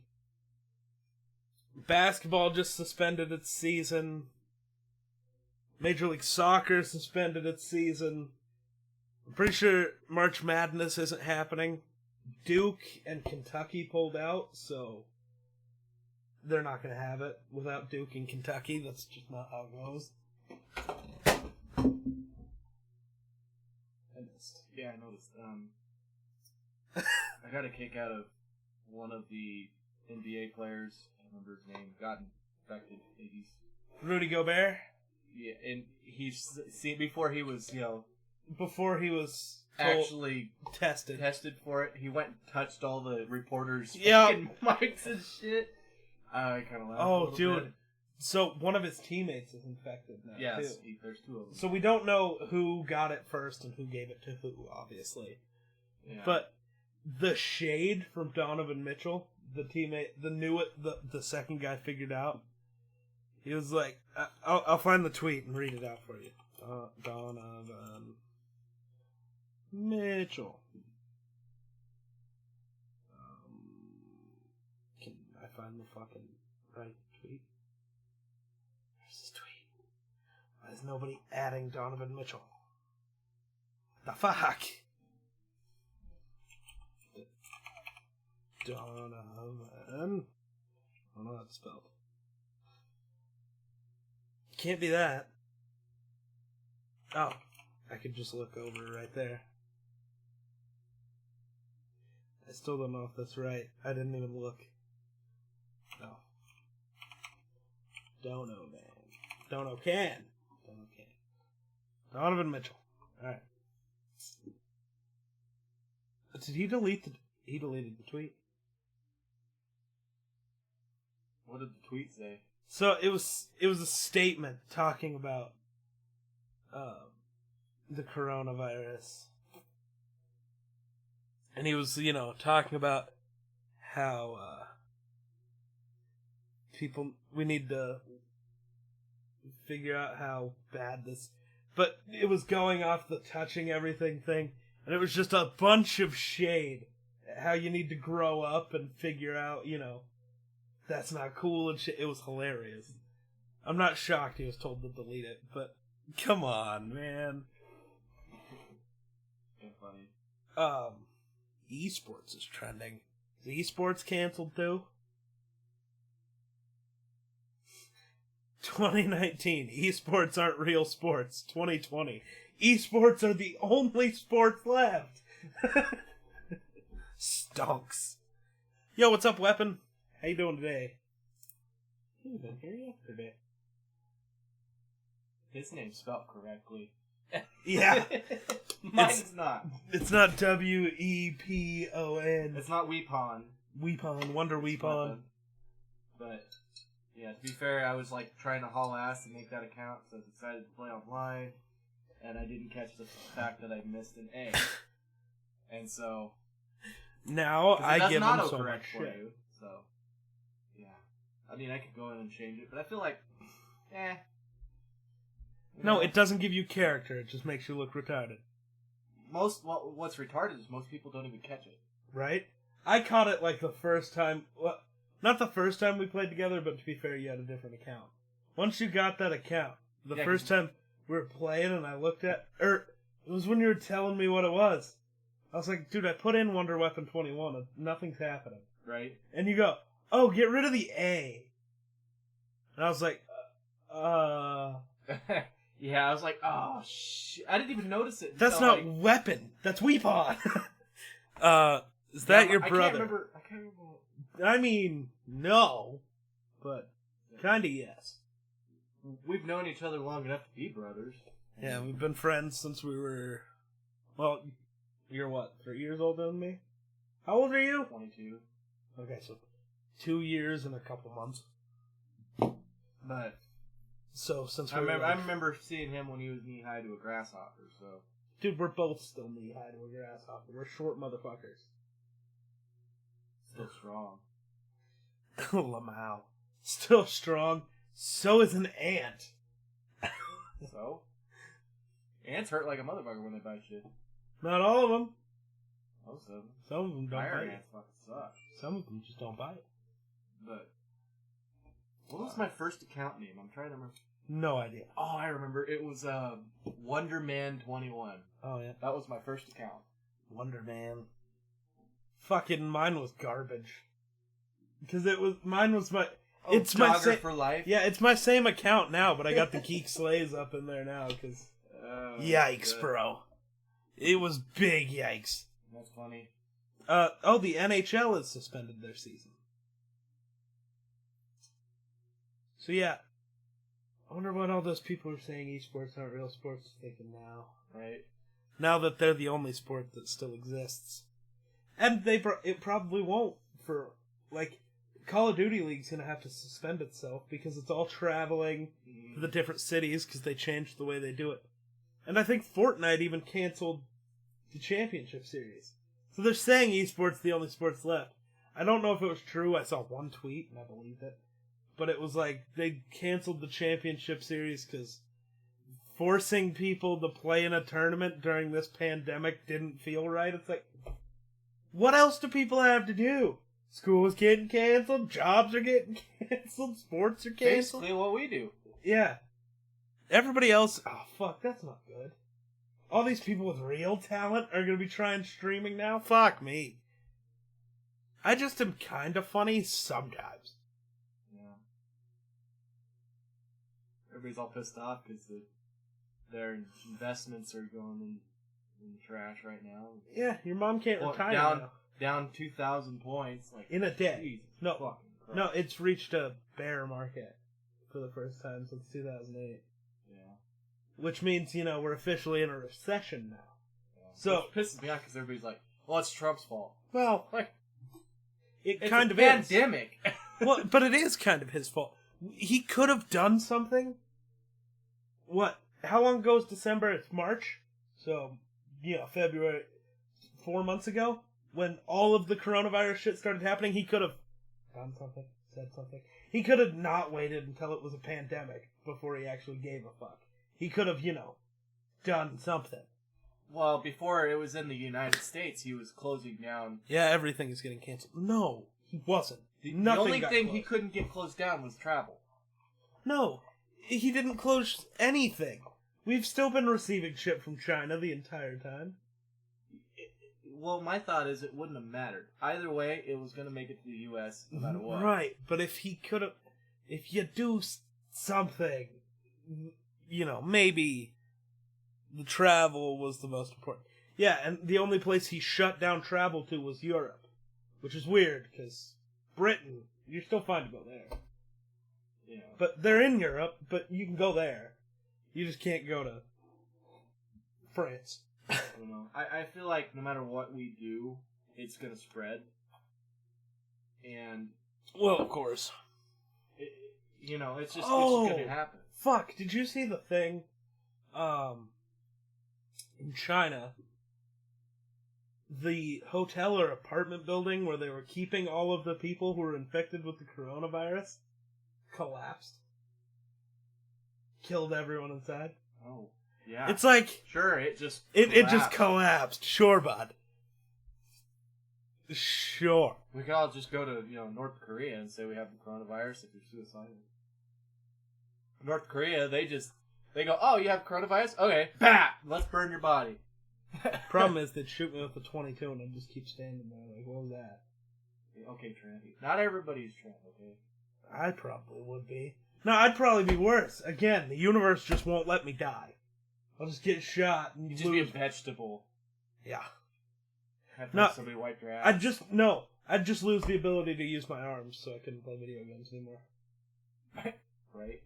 Basketball just suspended its season. Major League Soccer suspended its season. I'm pretty sure March Madness isn't happening. Duke and Kentucky pulled out, so they're not going to have it without Duke and Kentucky. That's just not how it goes. I missed. Yeah, I noticed. I got a kick out of one of the NBA players. I don't remember his name. Got infected. He's Rudy Gobert? Yeah, and he's seen before he was, Before he was actually tested for it. He went and touched all the reporters' Yeah. fucking mics and shit. I kind of laughed. a Oh, little dude. bit. So one of his teammates is infected now, Yes, too. there's two of them. So we don't know who got it first and who gave it to who, obviously. Yeah. But the shade from Donovan Mitchell, the teammate, the second guy figured out, he was like, I'll find the tweet and read it out for you. Donovan Mitchell. Can I find the fucking right tweet? Where's this tweet? Why is nobody adding Donovan Mitchell? The fuck? Donovan. I don't know how it's spelled. Can't be that. Oh, I could just look over right there. I still don't know if that's right. I didn't even look. No. Dono, man. Dono can. Donovan Mitchell. Alright. Did he delete he deleted the tweet? What did the tweet say? So it was a statement talking about the coronavirus. And he was, talking about how we need to figure out how bad this... But it was going off the touching everything thing, and it was just a bunch of shade. How you need to grow up and figure out, that's not cool and shit. It was hilarious. I'm not shocked he was told to delete it, but come on, man. Yeah, funny. Esports is trending. Is esports canceled too? 2019, esports aren't real sports. 2020, esports are the only sports left. Stonks. Yo, what's up, Weapon? How you doing today? You've been here yesterday. His name's spelled correctly. Yeah. Mine's not. It's not W-E-P-O-N. It's not Weepon. Weepon, Wonder Weepon. But, yeah, to be fair, I was like trying to haul ass to make that account, so I decided to play online, and I didn't catch the fact that I missed an A. And so... Now I give him so much for shit. you, so... Yeah. I mean, I could go in and change it, but I feel like... No, it doesn't give you character. It just makes you look retarded. What's retarded is most people don't even catch it. Right? I caught it like the first time... Well, not the first time we played together, but to be fair, you had a different account. Once you got that account, the first time we were playing and I looked at... it was when you were telling me what it was. I was like, dude, I put in Wonder Weapon 21 and nothing's happening. Right. And you go, oh, get rid of the A. And I was like, Yeah, I was like, oh, shit. I didn't even notice it. That's not weapon. That's Weepon. Is that your brother? I can't remember. I mean, no. But kinda yes. We've known each other long enough to be brothers. Yeah, we've been friends since we were... Well, you're what, 3 years older than me? How old are you? 22. Okay, so 2 years and a couple months. But... So, since I remember seeing him when he was knee-high to a grasshopper, so... Dude, we're both still knee-high to a grasshopper. We're short motherfuckers. Still strong. Lamau. Still strong. So is an ant. So? Ants hurt like a motherfucker when they bite shit. Not all of them. Most of them. Some of them don't Fire bite. ants fucking suck. Some of them just don't bite. But... What was my first account name? I'm trying to remember. No idea. Oh, I remember. It was Wonderman21. Oh, yeah. That was my first account. Wonder Man. Fucking mine was garbage. Because mine was my... Oh, it's my same for life? Yeah, it's my same account now, but I got the Geek Slays up in there now, because... yikes, good. bro. It was big yikes. That's funny. The NHL has suspended their season. So yeah, I wonder what all those people are saying esports aren't real sports are thinking now, right? Now that they're the only sport that still exists. And it probably won't for, like, Call of Duty League's gonna have to suspend itself because it's all traveling to the different cities because they changed the way they do it. And I think Fortnite even canceled the championship series. So they're saying esports the only sports left. I don't know if it was true. I saw one tweet and I believed it. But it was like, they canceled the championship series because forcing people to play in a tournament during this pandemic didn't feel right. It's like, what else do people have to do? School's getting canceled, jobs are getting canceled, sports are canceled. Basically what we do. Yeah. Everybody else, oh fuck, that's not good. All these people with real talent are going to be trying streaming now? Fuck me. I just am kind of funny sometimes. Everybody's all pissed off because their investments are going in the trash right now. Yeah, your mom can't retire now. Down 2,000 points. Like in a day. Jesus No, it's reached a bear market for the first time since 2008. Yeah. Which means, we're officially in a recession now. Yeah. So which pisses me off because everybody's like, well, it's Trump's fault. Well, like, it's kind of pandemic. Well, but it is kind of his fault. He could have done something. What? How long ago is December? It's March. So, February, 4 months ago, when all of the coronavirus shit started happening, he could have done something, said something. He could have not waited until it was a pandemic before he actually gave a fuck. He could have, done something. Well, before it was in the United States, he was closing down. Yeah, everything is getting canceled. No, he wasn't. The only thing he couldn't get closed down was travel. No, he didn't close anything. We've still been receiving shit from China the entire time. Well, my thought is it wouldn't have mattered. Either way, it was going to make it to the U.S. no matter what. Right, but if you do something. Maybe the travel was the most important. Yeah, and the only place he shut down travel to was Europe, which is weird, because Britain, you're still fine to go there. Yeah. But they're in Europe, but you can go there. You just can't go to France. I don't know. I feel like no matter what we do, it's going to spread. And... Well, of course. It's just going to happen. Fuck, did you see the thing? In China, the hotel or apartment building where they were keeping all of the people who were infected with the coronavirus collapsed. Killed everyone inside. Oh, yeah. It's like... Sure, it just collapsed. Sure, bud. Sure. We could all just go to, North Korea and say we have the coronavirus if you're suicidal. North Korea, they go, oh, you have coronavirus? Okay, bah! Let's burn your body. Problem is, they'd shoot me with a 22 and I'd just keep standing there like, what was that? Okay, Trent. Not everybody's Trent, okay? I probably would be. No, I'd probably be worse. Again, the universe just won't let me die. I'll just get shot and just be a vegetable. Yeah. Have to have somebody wipe your ass. I'd just lose the ability to use my arms, so I couldn't play video games anymore. Right?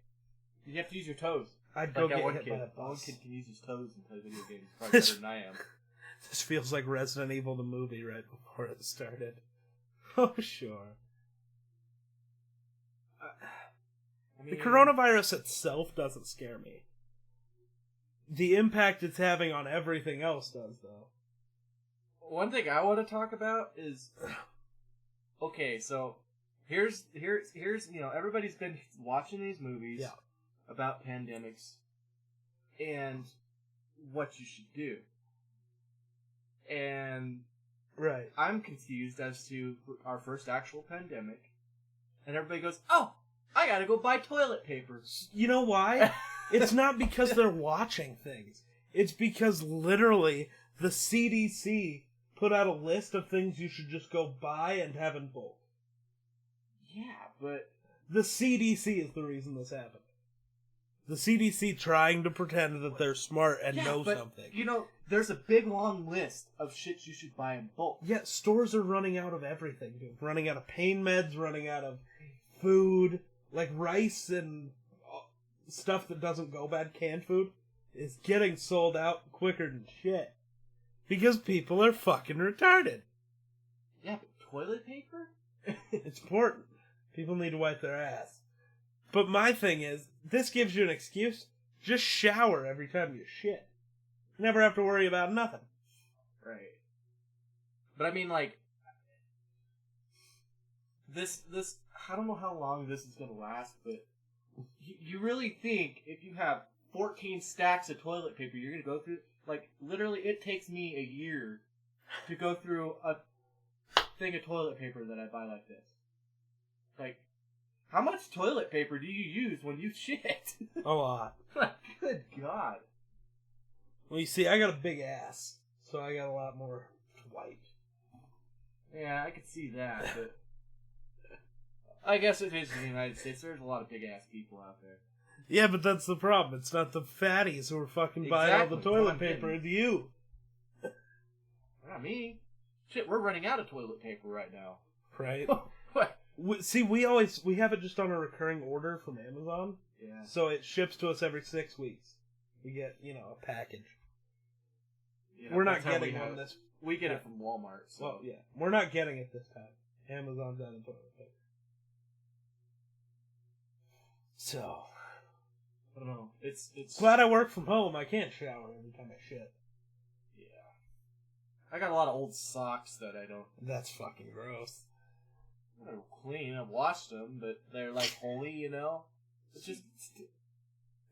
You'd have to use your toes. I'd go get hit by a bus. One kid can use his toes and play video games. Probably better than I am. This feels like Resident Evil the movie right before it started. Oh, sure. The coronavirus itself doesn't scare me. The impact it's having on everything else does, though. One thing I want to talk about is... Okay, so... Here's everybody's been watching these movies about pandemics and what you should do. And right, I'm confused as to our first actual pandemic. And everybody goes, oh, I gotta go buy toilet paper. You know why? It's not because they're watching things. It's because literally the CDC put out a list of things you should just go buy and have in bulk. Yeah, but... The CDC is the reason this happened. The CDC trying to pretend that they're smart and know something. There's a big long list of shit you should buy in bulk. Yeah, stores are running out of everything, dude. Running out of pain meds, running out of food. Like rice and stuff that doesn't go bad, canned food, is getting sold out quicker than shit. Because people are fucking retarded. Yeah, but toilet paper? It's important. People need to wipe their ass. But my thing is, this gives you an excuse. Just shower every time you shit. You never have to worry about nothing. Right. But I mean, like, this, I don't know how long this is going to last, but you really think if you have 14 stacks of toilet paper, you're going to go through, like, literally, it takes me a year to go through a thing of toilet paper that I buy like this. Like, how much toilet paper do you use when you shit? A lot. Good God. Well, you see, I got a big ass, so I got a lot more to wipe. Yeah, I could see that, but I guess it is in the United States. There's a lot of big-ass people out there. Yeah, but that's the problem. It's not the fatties who are fucking buying all the toilet paper. It's you. Not me. Shit, we're running out of toilet paper right now. Right? What? See, we have it just on a recurring order from Amazon. Yeah. So it ships to us every 6 weeks. We get, a package. Yeah, we're not getting one this... We get it from Walmart, so... Well, yeah. We're not getting it this time. Amazon's out of toilet paper. So... I don't know. It's... Glad I work from home. I can't shower every time I shit. Yeah. I got a lot of old socks that I don't... That's fucking gross. They're clean. I've washed them, but they're, like, holy, It's just...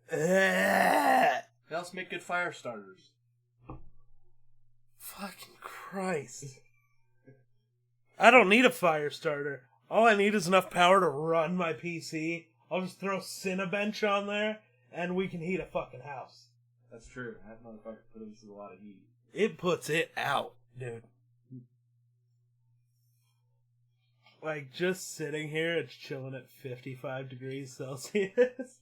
They also make good fire starters. Fucking Christ. I don't need a fire starter. All I need is enough power to run my PC. I'll just throw Cinebench on there, and we can heat a fucking house. That's true. That motherfucker produces a lot of heat. It puts it out, dude. Like, just sitting here, it's chilling at 55 degrees Celsius.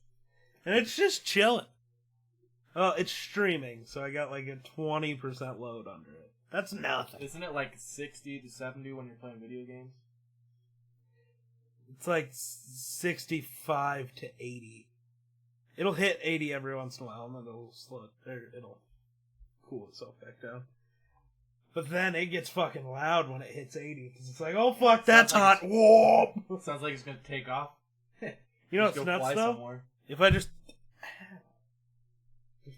And it's just chilling. Oh, it's streaming, so I got like a 20% load under it. That's nothing. Isn't it like 60 to 70 when you're playing video games? It's like 65 to 80. It'll hit 80 every once in a while, and then it'll cool itself back down. But then it gets fucking loud when it hits 80, because it's like, oh fuck, that's hot. Whoa! Sounds like it's gonna take off. You know what's nuts though? Somewhere. If I just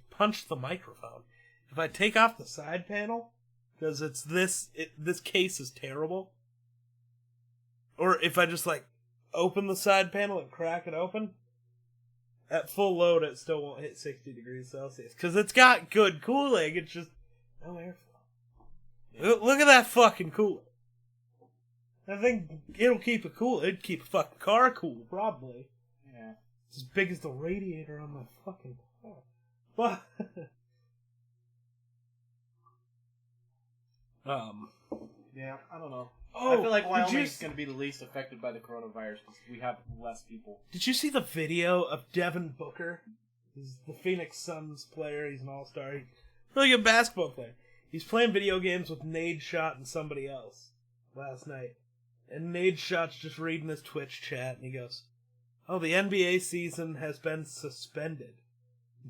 punch the microphone, if I take off the side panel, because this case is terrible, or if I just like open the side panel and crack it open, at full load it still won't hit 60 degrees Celsius, because it's got good cooling, it's just no airflow. Yeah. Look at that fucking cooler. I think it'll keep it cool. It'd keep a fucking car cool, probably. Yeah. It's as big as the radiator on my fucking car. But yeah, I don't know. Oh, I feel like Wyoming's going to be the least affected by the coronavirus because we have less people. Did you see the video of Devin Booker? He's the Phoenix Suns player. He's an all-star. He's a really good basketball player. He's playing video games with Nade Shot and somebody else last night. And Nade Shot's just reading his Twitch chat, and he goes, "Oh, the NBA season has been suspended."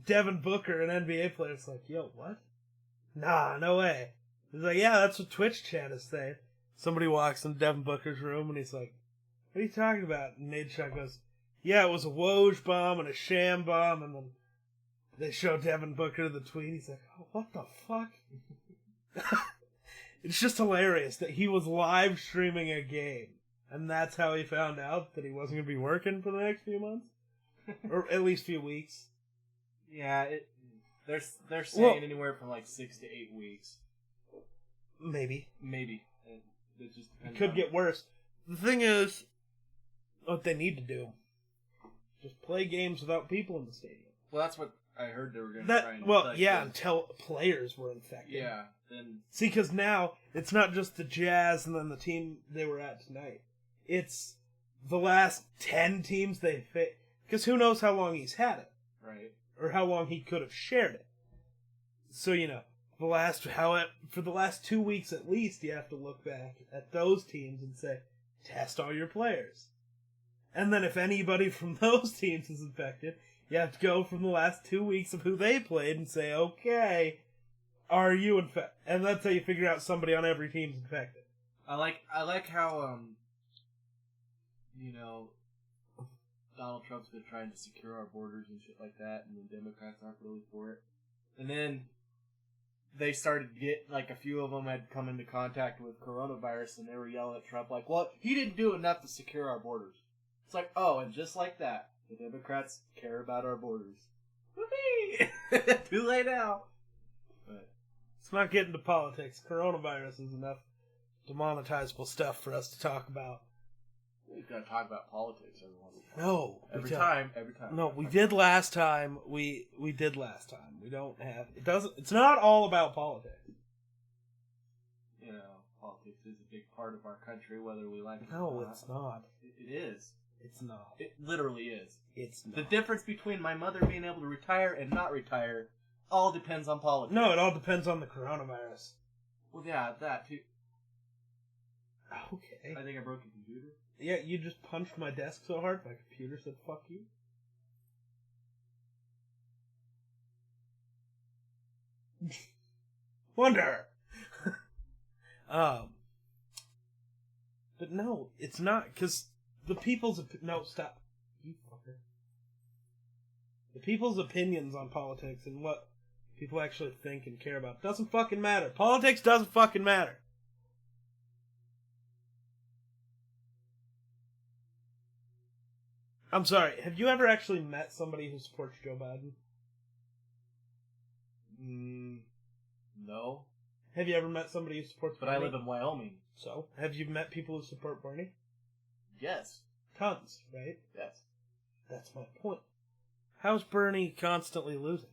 Devin Booker, an NBA player, is like, "Yo, what? Nah, no way." He's like, "Yeah, that's what Twitch chat is saying." Somebody walks into Devin Booker's room, and he's like, "What are you talking about?" And Nade Shot goes, "Yeah, it was a Woj bomb and a sham bomb," and then they show Devin Booker the tweet. He's like, "Oh, what the fuck?" It's just hilarious that he was live streaming a game, and that's how he found out that he wasn't going to be working for the next few months, or at least few weeks. Yeah, they're saying anywhere from like 6 to 8 weeks. Maybe. It just depends. It could get worse. The thing is, what they need to do, just play games without people in the stadium. Well, that's what I heard they were going to try and until players were infected. Yeah, then... See, because now, it's not just the Jazz and then the team they were at tonight. It's the last 10 teams they faced. Because who knows how long he's had it. Right. Or how long he could have shared it. So, for the last 2 weeks at least, you have to look back at those teams and say, test all your players. And then if anybody from those teams is infected, you have to go from the last 2 weeks of who they played and say, okay, are you infected? And that's how you figure out somebody on every team's infected. I like how, Donald Trump's been trying to secure our borders and shit like that, and the Democrats aren't really for it. And then they started to get, like, a few of them had come into contact with coronavirus, and they were yelling at Trump, like, well, he didn't do enough to secure our borders. It's like, oh, and just like that, the Democrats care about our borders. Whoopee! Too late now. But let's not get into politics. Coronavirus is enough demonetizable stuff for us to talk about. We've got to talk about politics every once in a while. No. Every time. No, we did last time. We did last time. We don't have... It's not all about politics. Politics is a big part of our country, whether we like it or not. No, it's not. It is. It's not. It literally is. It's not. The difference between my mother being able to retire and not retire all depends on politics. No, it all depends on the coronavirus. Well, yeah, that too. Okay. I think I broke a computer. Yeah, you just punched my desk so hard, my computer said, fuck you. Wonder! But no, it's not, because the people's... No, stop. You fucker. The people's opinions on politics and what people actually think and care about doesn't fucking matter. Politics doesn't fucking matter. I'm sorry, have you ever actually met somebody who supports Joe Biden? No. Have you ever met somebody who supports Bernie? But I live in Wyoming. So, have you met people who support Bernie? Yes. Tons, right? Yes. That's my point. How's Bernie constantly losing?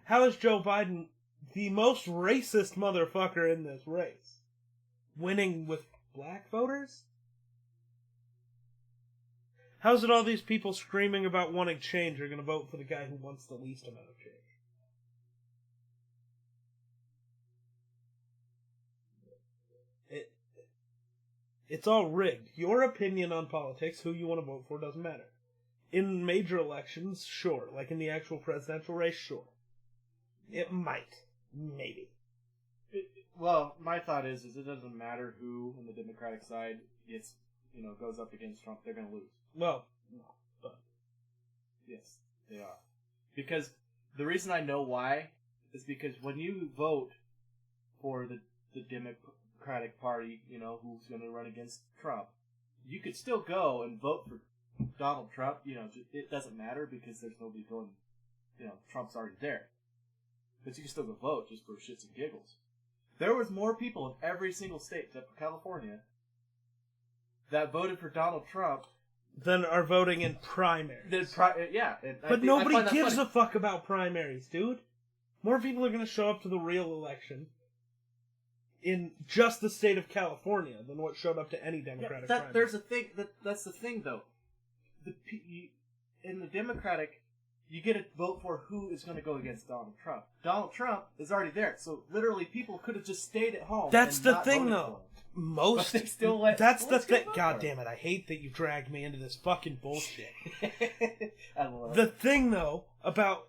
How is Joe Biden, the most racist motherfucker in this race, winning with black voters? How's it all these people screaming about wanting change are going to vote for the guy who wants the least amount of change? It's all rigged. Your opinion on politics, who you want to vote for, doesn't matter. In major elections, sure. Like in the actual presidential race, sure. It might. Maybe. Well, my thought is it doesn't matter who on the Democratic side gets, goes up against Trump. They're going to lose. Well, no, but yes, they are. Because the reason I know why is because when you vote for the Democratic Party, who's going to run against Trump, you could still go and vote for Donald Trump. It doesn't matter because there's nobody going. Trump's already there. But you can still go vote just for shits and giggles. There was more people in every single state except for California that voted for Donald Trump than are voting in primaries. But nobody gives a fuck about primaries, dude. More people are going to show up to the real election in just the state of California than what showed up to any Democratic primary. There's a thing. That's the thing, though. In the Democratic, you get to vote for who is going to go against Donald Trump. Donald Trump is already there, so literally people could have just stayed at home. That's and the not thing, voted though. for him. Most. But they still let. That's the thing. God damn it! I hate that you dragged me into this fucking bullshit. I love the thing, though, about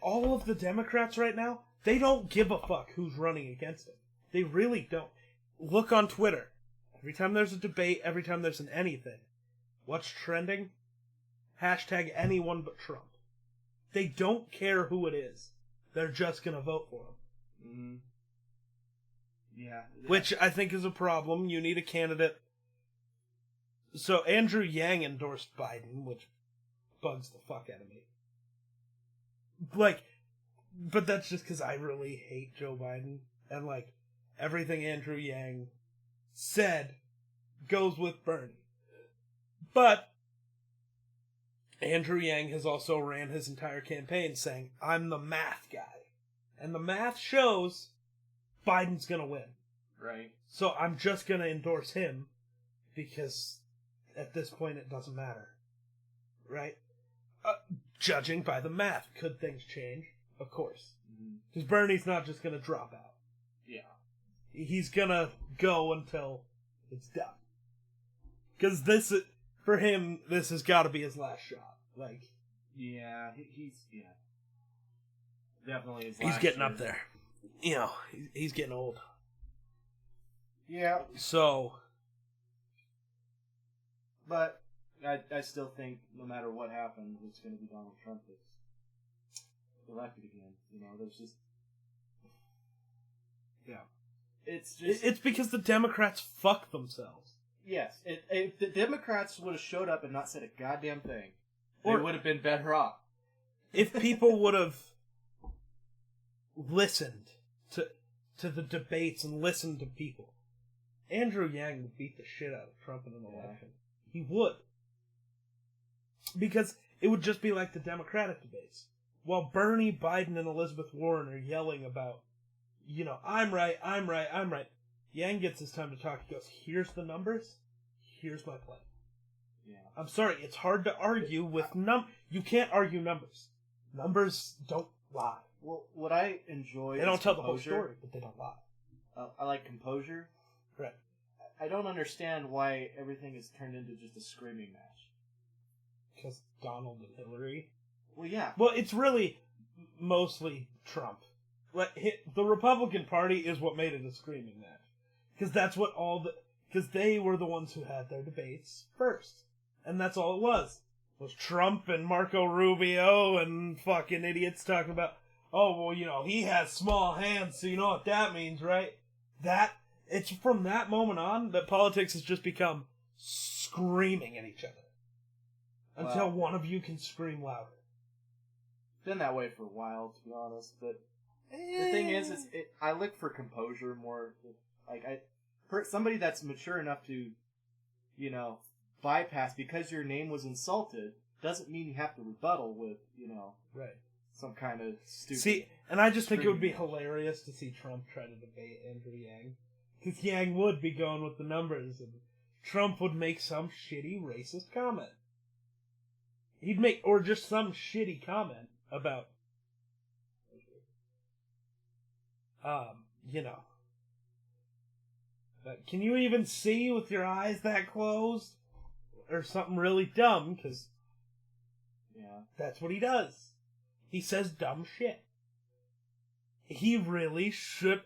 all of the Democrats right now, they don't give a fuck who's running against them. They really don't. Look on Twitter. Every time there's a debate, every time there's an anything, what's trending? Hashtag anyone but Trump. They don't care who it is. They're just going to vote for him. Mm-hmm. Yeah. Which I think is a problem. You need a candidate. So Andrew Yang endorsed Biden, which bugs the fuck out of me. But that's just because I really hate Joe Biden. And, everything Andrew Yang said goes with Bernie. But Andrew Yang has also ran his entire campaign saying, I'm the math guy. And the math shows Biden's going to win. Right. So I'm just going to endorse him because at this point it doesn't matter. Right? Judging by the math, could things change? Of course. Because Bernie's not just going to drop out. Yeah. He's going to go until it's done. Because for him, this has got to be his last shot. Yeah, he's definitely his last he's getting year. up there. He's getting old. Yeah. So. But I still think no matter what happens, it's going to be Donald Trump that's elected again. There's just. Yeah. It's because the Democrats fuck themselves. Yes. If the Democrats would have showed up and not said a goddamn thing, they would have been better off. If people would have listened to the debates and listened to people, Andrew Yang would beat the shit out of Trump in an election. He would. Because it would just be like the Democratic debates. While Bernie, Biden, and Elizabeth Warren are yelling about, I'm right, I'm right, I'm right. Yang gets his time to talk. He goes, here's the numbers, here's my plan. Yeah. I'm sorry, it's hard to argue with you can't argue numbers. Numbers don't lie. Well, what I enjoy They don't tell composure. the whole story, but they don't lie. I like composure. Right. I don't understand why everything is turned into just a screaming match. Because Donald and Hillary. Well, yeah. Well, it's really mostly Trump. The Republican Party is what made it a screaming match. Because that's what because they were the ones who had their debates first. And that's all it was Trump and Marco Rubio and fucking idiots talking about, he has small hands, so you know what that means, right? It's from that moment on that politics has just become screaming at each other. Until one of you can scream louder. It's been that way for a while, to be honest, but the thing is, I look for composure more. Somebody that's mature enough to, bypass because your name was insulted doesn't mean you have to rebuttal with, right, some kind of stupid. See, and I just think it would be hilarious to see Trump try to debate Andrew Yang, because Yang would be going with the numbers, and Trump would make some shitty racist comment. He'd make, or just some shitty comment about, you know. But can you even see with your eyes that closed? Or something really dumb, because that's what he does. He says dumb shit. He really should.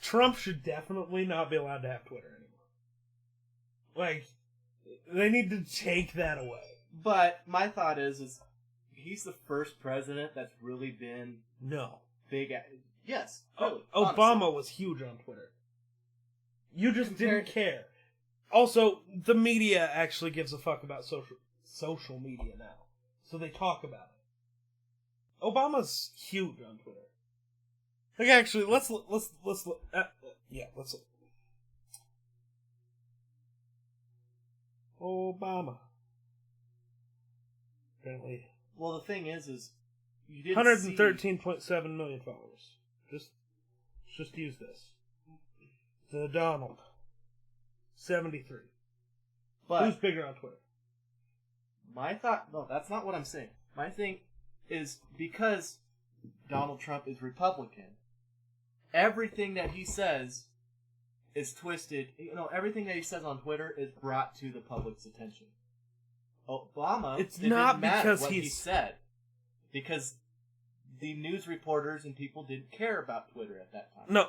Trump should definitely not be allowed to have Twitter anymore. Like, they need to take that away. But my thought is he's the first president that's really been big. Yes, really, Obama honestly. was huge on Twitter. You just didn't care. Also, the media actually gives a fuck about social media now, so they talk about it. Obama's huge on Twitter. Like, actually, let's look. Obama. Apparently. Well, the thing is you didn't 113.7 million followers. Just use this. The Donald. 73. But who's bigger on Twitter? My thought, no, that's not what I'm saying. My thing is because Donald Trump is Republican, everything that he says is twisted. Everything that he says on Twitter is brought to the public's attention. Obama, it's it not didn't matter because what he said, because the news reporters and people didn't care about Twitter at that time. No,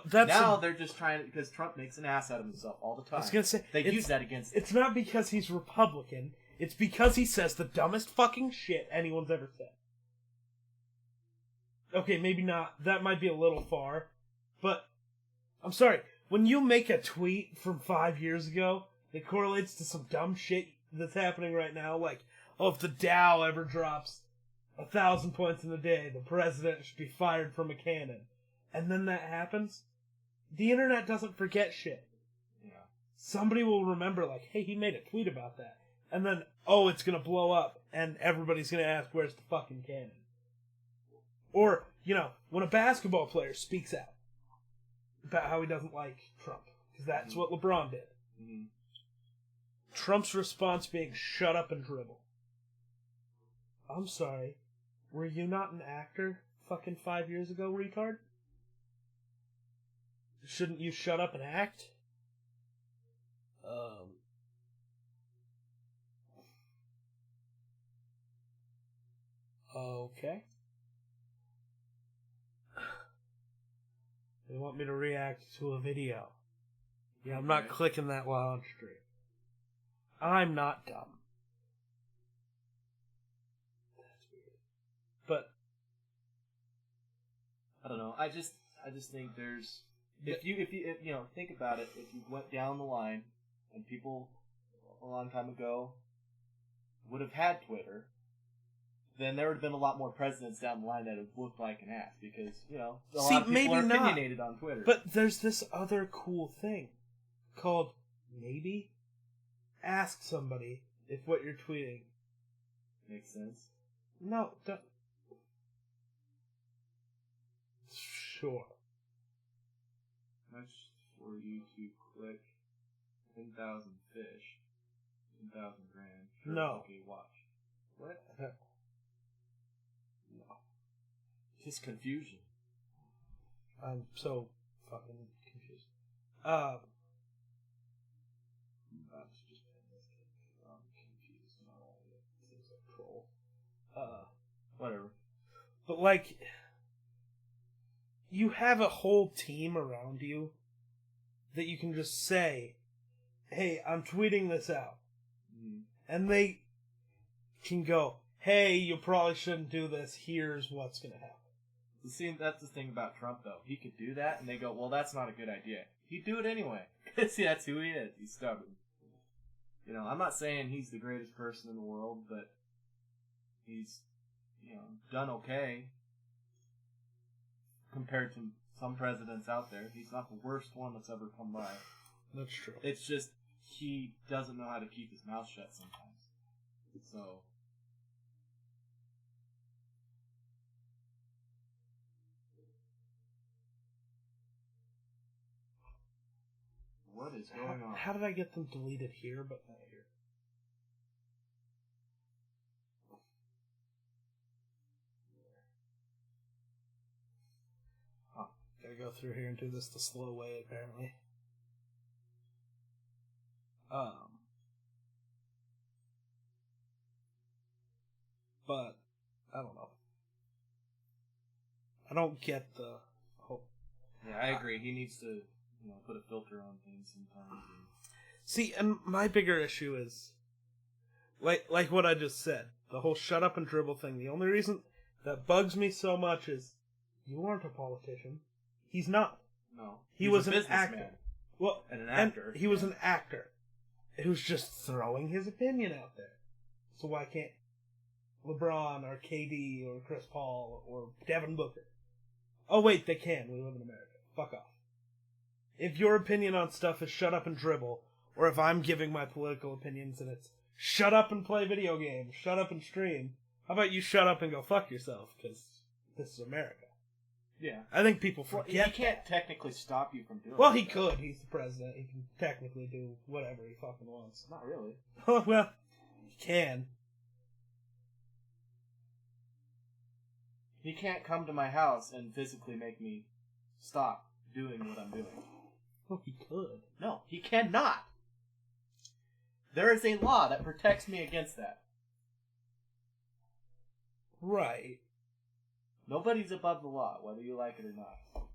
they're just trying to, because Trump makes an ass out of himself all the time. I was gonna say they use that against him. It's not because he's Republican. It's because he says the dumbest fucking shit anyone's ever said. Okay, maybe not. That might be a little far, but I'm sorry. When you make a tweet from 5 years ago that correlates to some dumb shit that's happening right now, like, oh, if the Dow ever drops 1,000 points in a day, the president should be fired from a cannon. And then that happens. The internet doesn't forget shit. Yeah. Somebody will remember, like, hey, he made a tweet about that. And then, oh, it's gonna blow up, and everybody's gonna ask, where's the fucking cannon? Or, when a basketball player speaks out about how he doesn't like Trump, because that's what LeBron did. Mm-hmm. Trump's response being, shut up and dribble. I'm sorry. Were you not an actor fucking 5 years ago, retard? Shouldn't you shut up and act? Okay. They want me to react to a video. Yeah, I'm not clicking that while on stream. I'm not dumb. That's weird. But I don't know. I just think there's if you think about it, if you went down the line and people a long time ago would have had Twitter, then there would have been a lot more presidents down the line that would look like an ass because, a lot of people are opinionated on Twitter. But there's this other cool thing called maybe ask somebody if what you're tweeting makes sense. No, sure. Much for you to click 10,000 fish, 10,000 grand. Sure, no. Okay, watch. What? No. Just confusion. I'm so fucking confused. That's just I'm confused. It seems like troll. Whatever. But like, you have a whole team around you that you can just say, hey, I'm tweeting this out. Mm. And they can go, hey, you probably shouldn't do this. Here's what's going to happen. See, that's the thing about Trump, though. He could do that, and they go, well, that's not a good idea. He'd do it anyway. See, that's who he is. He's stubborn. I'm not saying he's the greatest person in the world, but he's, done okay compared to some presidents out there. He's not the worst one that's ever come by. That's true. It's just he doesn't know how to keep his mouth shut sometimes. So... What is going on? How did I get them deleted here, but not here? Gotta go through here and do this the slow way, apparently. But, I don't know. I don't get the whole... Yeah, I agree. He needs to, put a filter on things sometimes. See, and my bigger issue is, like what I just said, the whole shut up and dribble thing. The only reason that bugs me so much is, you aren't a politician. He's not. No. He was an actor. Well, and an actor. And he was an actor who's just throwing his opinion out there. So why can't LeBron or KD or Chris Paul or Devin Booker? Oh wait, they can. We live in America. Fuck off. If your opinion on stuff is shut up and dribble, or if I'm giving my political opinions and it's shut up and play video games, shut up and stream, how about you shut up and go fuck yourself, because this is America. Yeah. I think people forget. Well, he can't technically stop you from doing it. Well, he could. He's the president. He can technically do whatever he fucking wants. Not really. Well, he can. He can't come to my house and physically make me stop doing what I'm doing. Well, he could. No, he cannot. There is a law that protects me against that. Right. Nobody's above the law, whether you like it or not.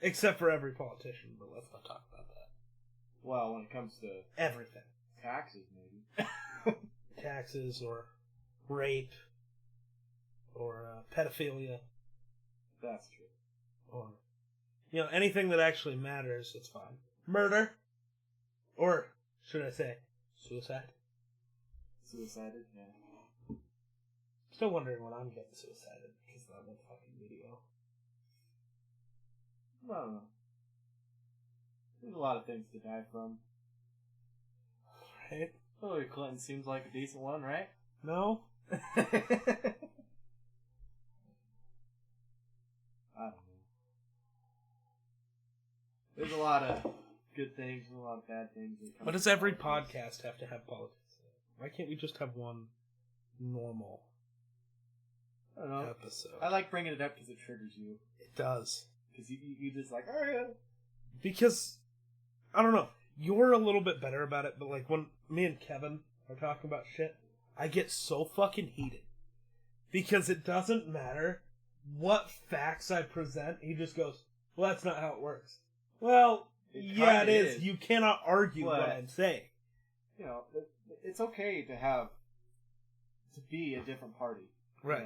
Except for every politician, but let's not talk about that. Well, when it comes to everything. Taxes, maybe. Taxes, or rape, or pedophilia. That's true. Or, anything that actually matters, it's fine. Murder. Or, should I say, suicide? Suicided, yeah. Still wondering when I'm getting suicided because of that one fucking video. I don't know. There's a lot of things to die from. Right? Hillary Clinton seems like a decent one, right? No? I don't know. There's a lot of good things and a lot of bad things. Why does every podcast have to have politics? Why can't we just have one normal I don't know. episode? I like bringing it up because it triggers you. It does. Because you just like, oh yeah. Because, I don't know, you're a little bit better about it, but like when me and Kevin are talking about shit, I get so fucking heated. Because it doesn't matter what facts I present, he just goes, well, that's not how it works. Well, yeah, it is. You cannot argue what I'm saying. It's okay to be a different party. Right.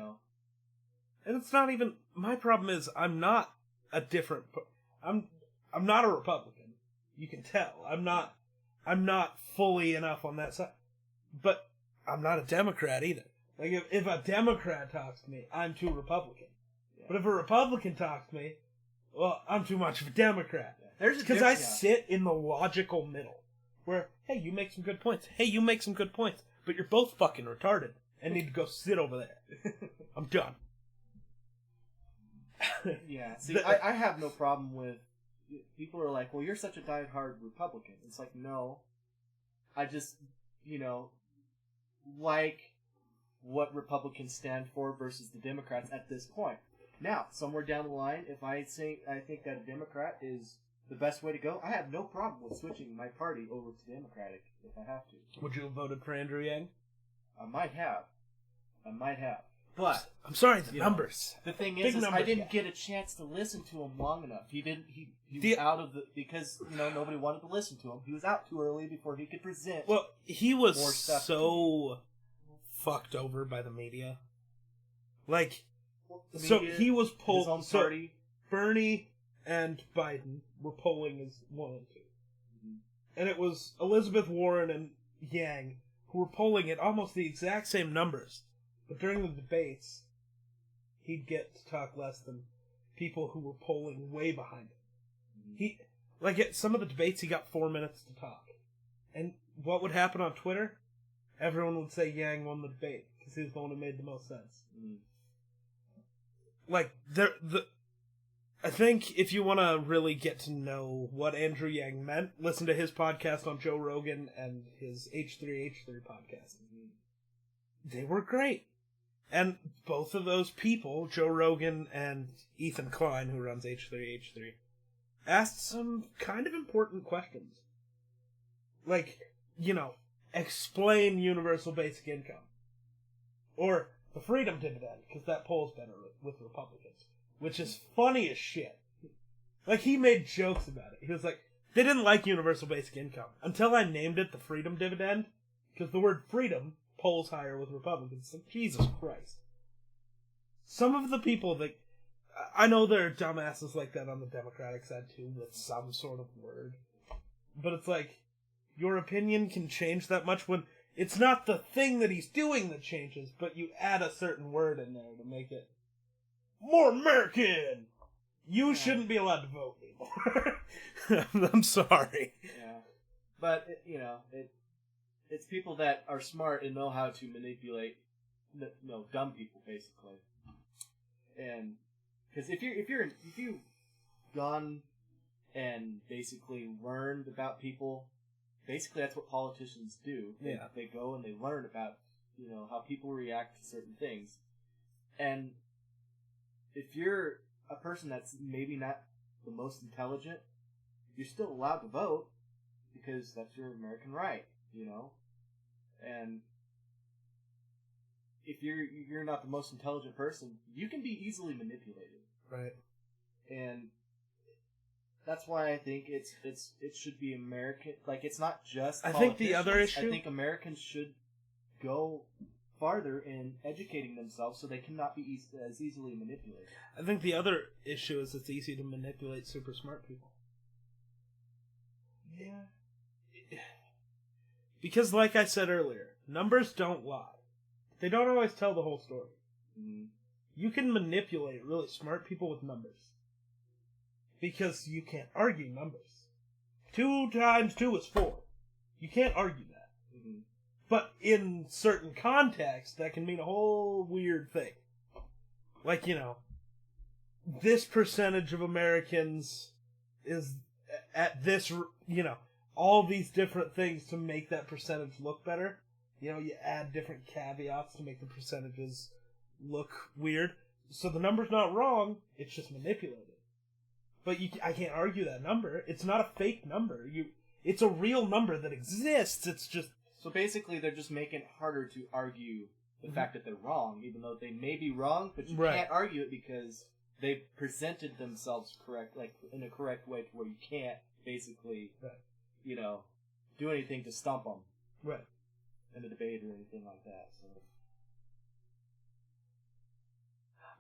And it's not even, my problem is, I'm not a different, I'm not a Republican. You can tell. I'm not fully enough on that side. But I'm not a Democrat either. Like, if a Democrat talks to me, I'm too Republican. Yeah. But if a Republican talks to me, well, I'm too much of a Democrat. Because I sit in the logical middle. Where, hey, you make some good points. Hey, you make some good points. But you're both fucking retarded. And need to go sit over there. I'm done. Yeah, see, I have no problem with... People are like, well, you're such a diehard Republican. It's like, no. I just, like what Republicans stand for versus the Democrats at this point. Now, somewhere down the line, if I think that a Democrat is the best way to go, I have no problem with switching my party over to Democratic if I have to. Would you have voted for Andrew Yang? I might have. But I'm sorry, the numbers. The thing is I didn't get a chance to listen to him long enough. He was out of the because nobody wanted to listen to him. He was out too early before he could present. Well, he was so fucked over by the media. Like, so he was pulled. His own party. Bernie and Biden were polling as 1 and 2, and it was Elizabeth Warren and Yang who were polling at almost the exact same numbers. But during the debates, he'd get to talk less than people who were polling way behind him. At some of the debates, he got 4 minutes to talk. And what would happen on Twitter? Everyone would say Yang won the debate, because he was the one who made the most sense. I think if you want to really get to know what Andrew Yang meant, listen to his podcast on Joe Rogan and his H3H3 podcast. They were great. And both of those people, Joe Rogan and Ethan Klein, who runs H3H3, asked some kind of important questions. Like, explain universal basic income. Or the freedom dividend, because that polls better with Republicans. Which is funny as shit. Like, he made jokes about it. He was like, they didn't like universal basic income. Until I named it the freedom dividend, because the word freedom polls higher with Republicans. Like, Jesus Christ. Some of the people that... I know there are dumbasses like that on the Democratic side, too, with some sort of word. But it's like, your opinion can change that much when it's not the thing that he's doing that changes, but you add a certain word in there to make it more American! You shouldn't be allowed to vote anymore. I'm sorry. Yeah. But, it's people that are smart and know how to manipulate, dumb people, basically. And, because if you've gone and basically learned about people, basically that's what politicians do. Yeah. They go and they learn about, how people react to certain things. And if you're a person that's maybe not the most intelligent, you're still allowed to vote because that's your American right, And if you're not the most intelligent person, you can be easily manipulated. Right. And that's why I think it should be American. Like, it's not just I think the other politicians. issue... I think Americans should go farther in educating themselves so they cannot be as easily manipulated. I think the other issue is it's easy to manipulate super smart people. Yeah. Because, like I said earlier, numbers don't lie. They don't always tell the whole story. Mm-hmm. You can manipulate really smart people with numbers. Because you can't argue numbers. 2 times 2 is 4. You can't argue that. Mm-hmm. But in certain contexts, that can mean a whole weird thing. Like, this percentage of Americans is at this, all these different things to make that percentage look better. You add different caveats to make the percentages look weird. So the number's not wrong, it's just manipulated. But I can't argue that number. It's not a fake number. It's a real number that exists. It's just... So basically, they're just making it harder to argue the fact that they're wrong, even though they may be wrong, but you can't argue it because they presented themselves in a correct way to where you can't basically, do anything to stump them. Right. In a debate or anything like that. So.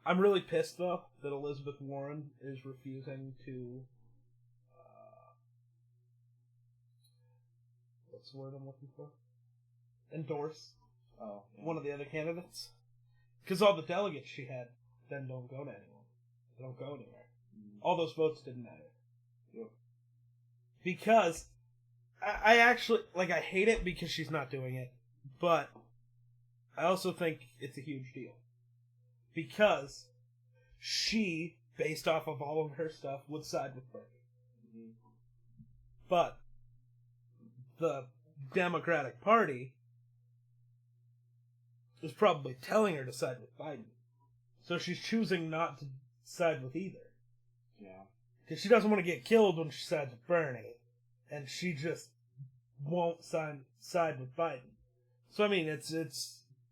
I'm really pissed, though, that Elizabeth Warren is refusing to... what's the word I'm looking for? Endorse one of the other candidates. Because all the delegates she had then don't go to anyone. They don't go anywhere. All those votes didn't matter. Yep. Because I actually... I hate it because she's not doing it. But I also think it's a huge deal. Because she, based off of all of her stuff, would side with Bernie. Mm-hmm. But the Democratic Party is probably telling her to side with Biden. So she's choosing not to side with either. Yeah. Because she doesn't want to get killed when she sides with Bernie. And she just won't side with Biden. So, I mean, it's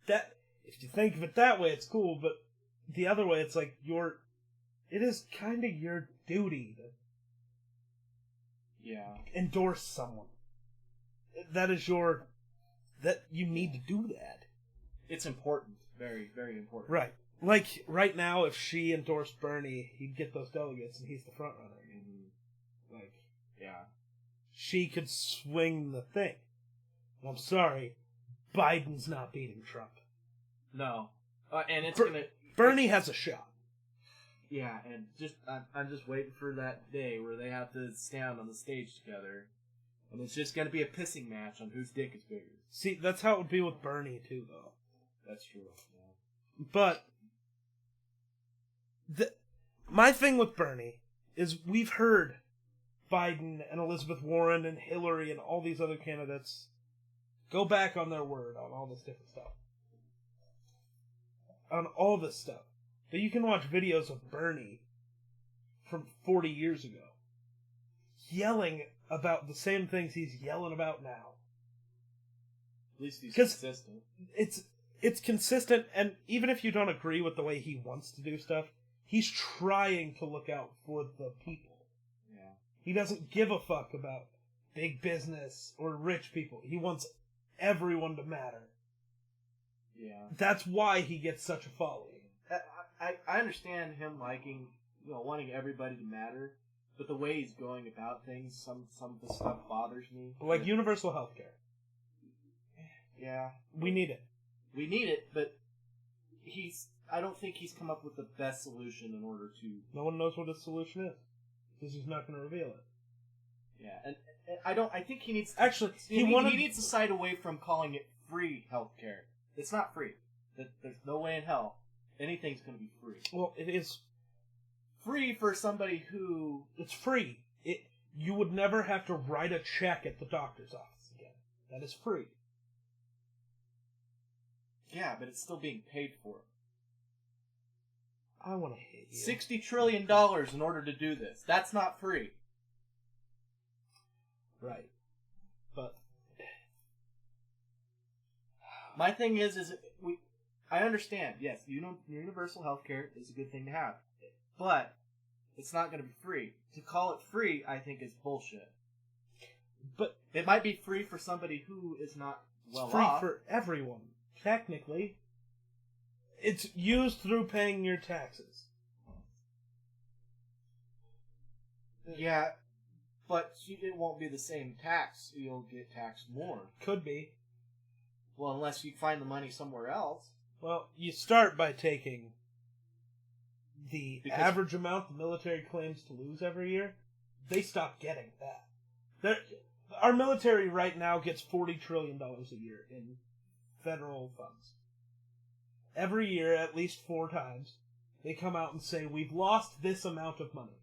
that... If you think of it that way, it's cool, but the other way, it's like it is kind of your duty to endorse someone. That you need to do that. It's important. Very, very important. Right. Like, right now, if she endorsed Bernie, he'd get those delegates, and he's the front runner. Mm-hmm. Yeah. She could swing the thing. I'm sorry, Biden's not beating Trump. No. And it's Bernie has a shot. Yeah, and I'm just waiting for that day where they have to stand on the stage together, and it's just gonna be a pissing match on whose dick is bigger. See, that's how it would be with Bernie, too, though. That's true, yeah. But my thing with Bernie is we've heard Biden and Elizabeth Warren and Hillary and all these other candidates go back on their word on all this different stuff. on all this stuff. But you can watch videos of Bernie from 40 years ago yelling about the same things he's yelling about now. At least he's consistent. It's consistent, and even if you don't agree with the way he wants to do stuff, he's trying to look out for the people. Yeah. He doesn't give a fuck about big business or rich people. He wants everyone to matter. Yeah. That's why he gets such a following. I understand him liking, wanting everybody to matter, but the way he's going about things, some of the stuff bothers me. Like universal healthcare. Yeah. We need it. We need it, but I don't think he's come up with the best solution in order to... No one knows what his solution is, because he's not going to reveal it. Yeah, and I think he needs... Actually, he needs to side away from calling it free healthcare. It's not free. There's no way in hell anything's going to be free. Well, it is free for somebody who... It's free. You would never have to write a check at the doctor's office again. That is free. Yeah, but it's still being paid for. I want to hate you. $60 trillion in order to do this. That's not free. Right. But my thing is I understand, yes, universal healthcare is a good thing to have. But it's not going to be free. To call it free, I think, is bullshit. But it might be free for somebody who is not well off. It's free off. for everyone. Technically, it's used through paying your taxes. Yeah, but it won't be the same tax. You'll get taxed more. Could be. Well, unless you find the money somewhere else. Well, you start by taking the average amount the military claims to lose every year. They stop getting that. Our military right now gets $40 trillion a year in federal funds. Every year, at least 4 times, they come out and say, we've lost this amount of money.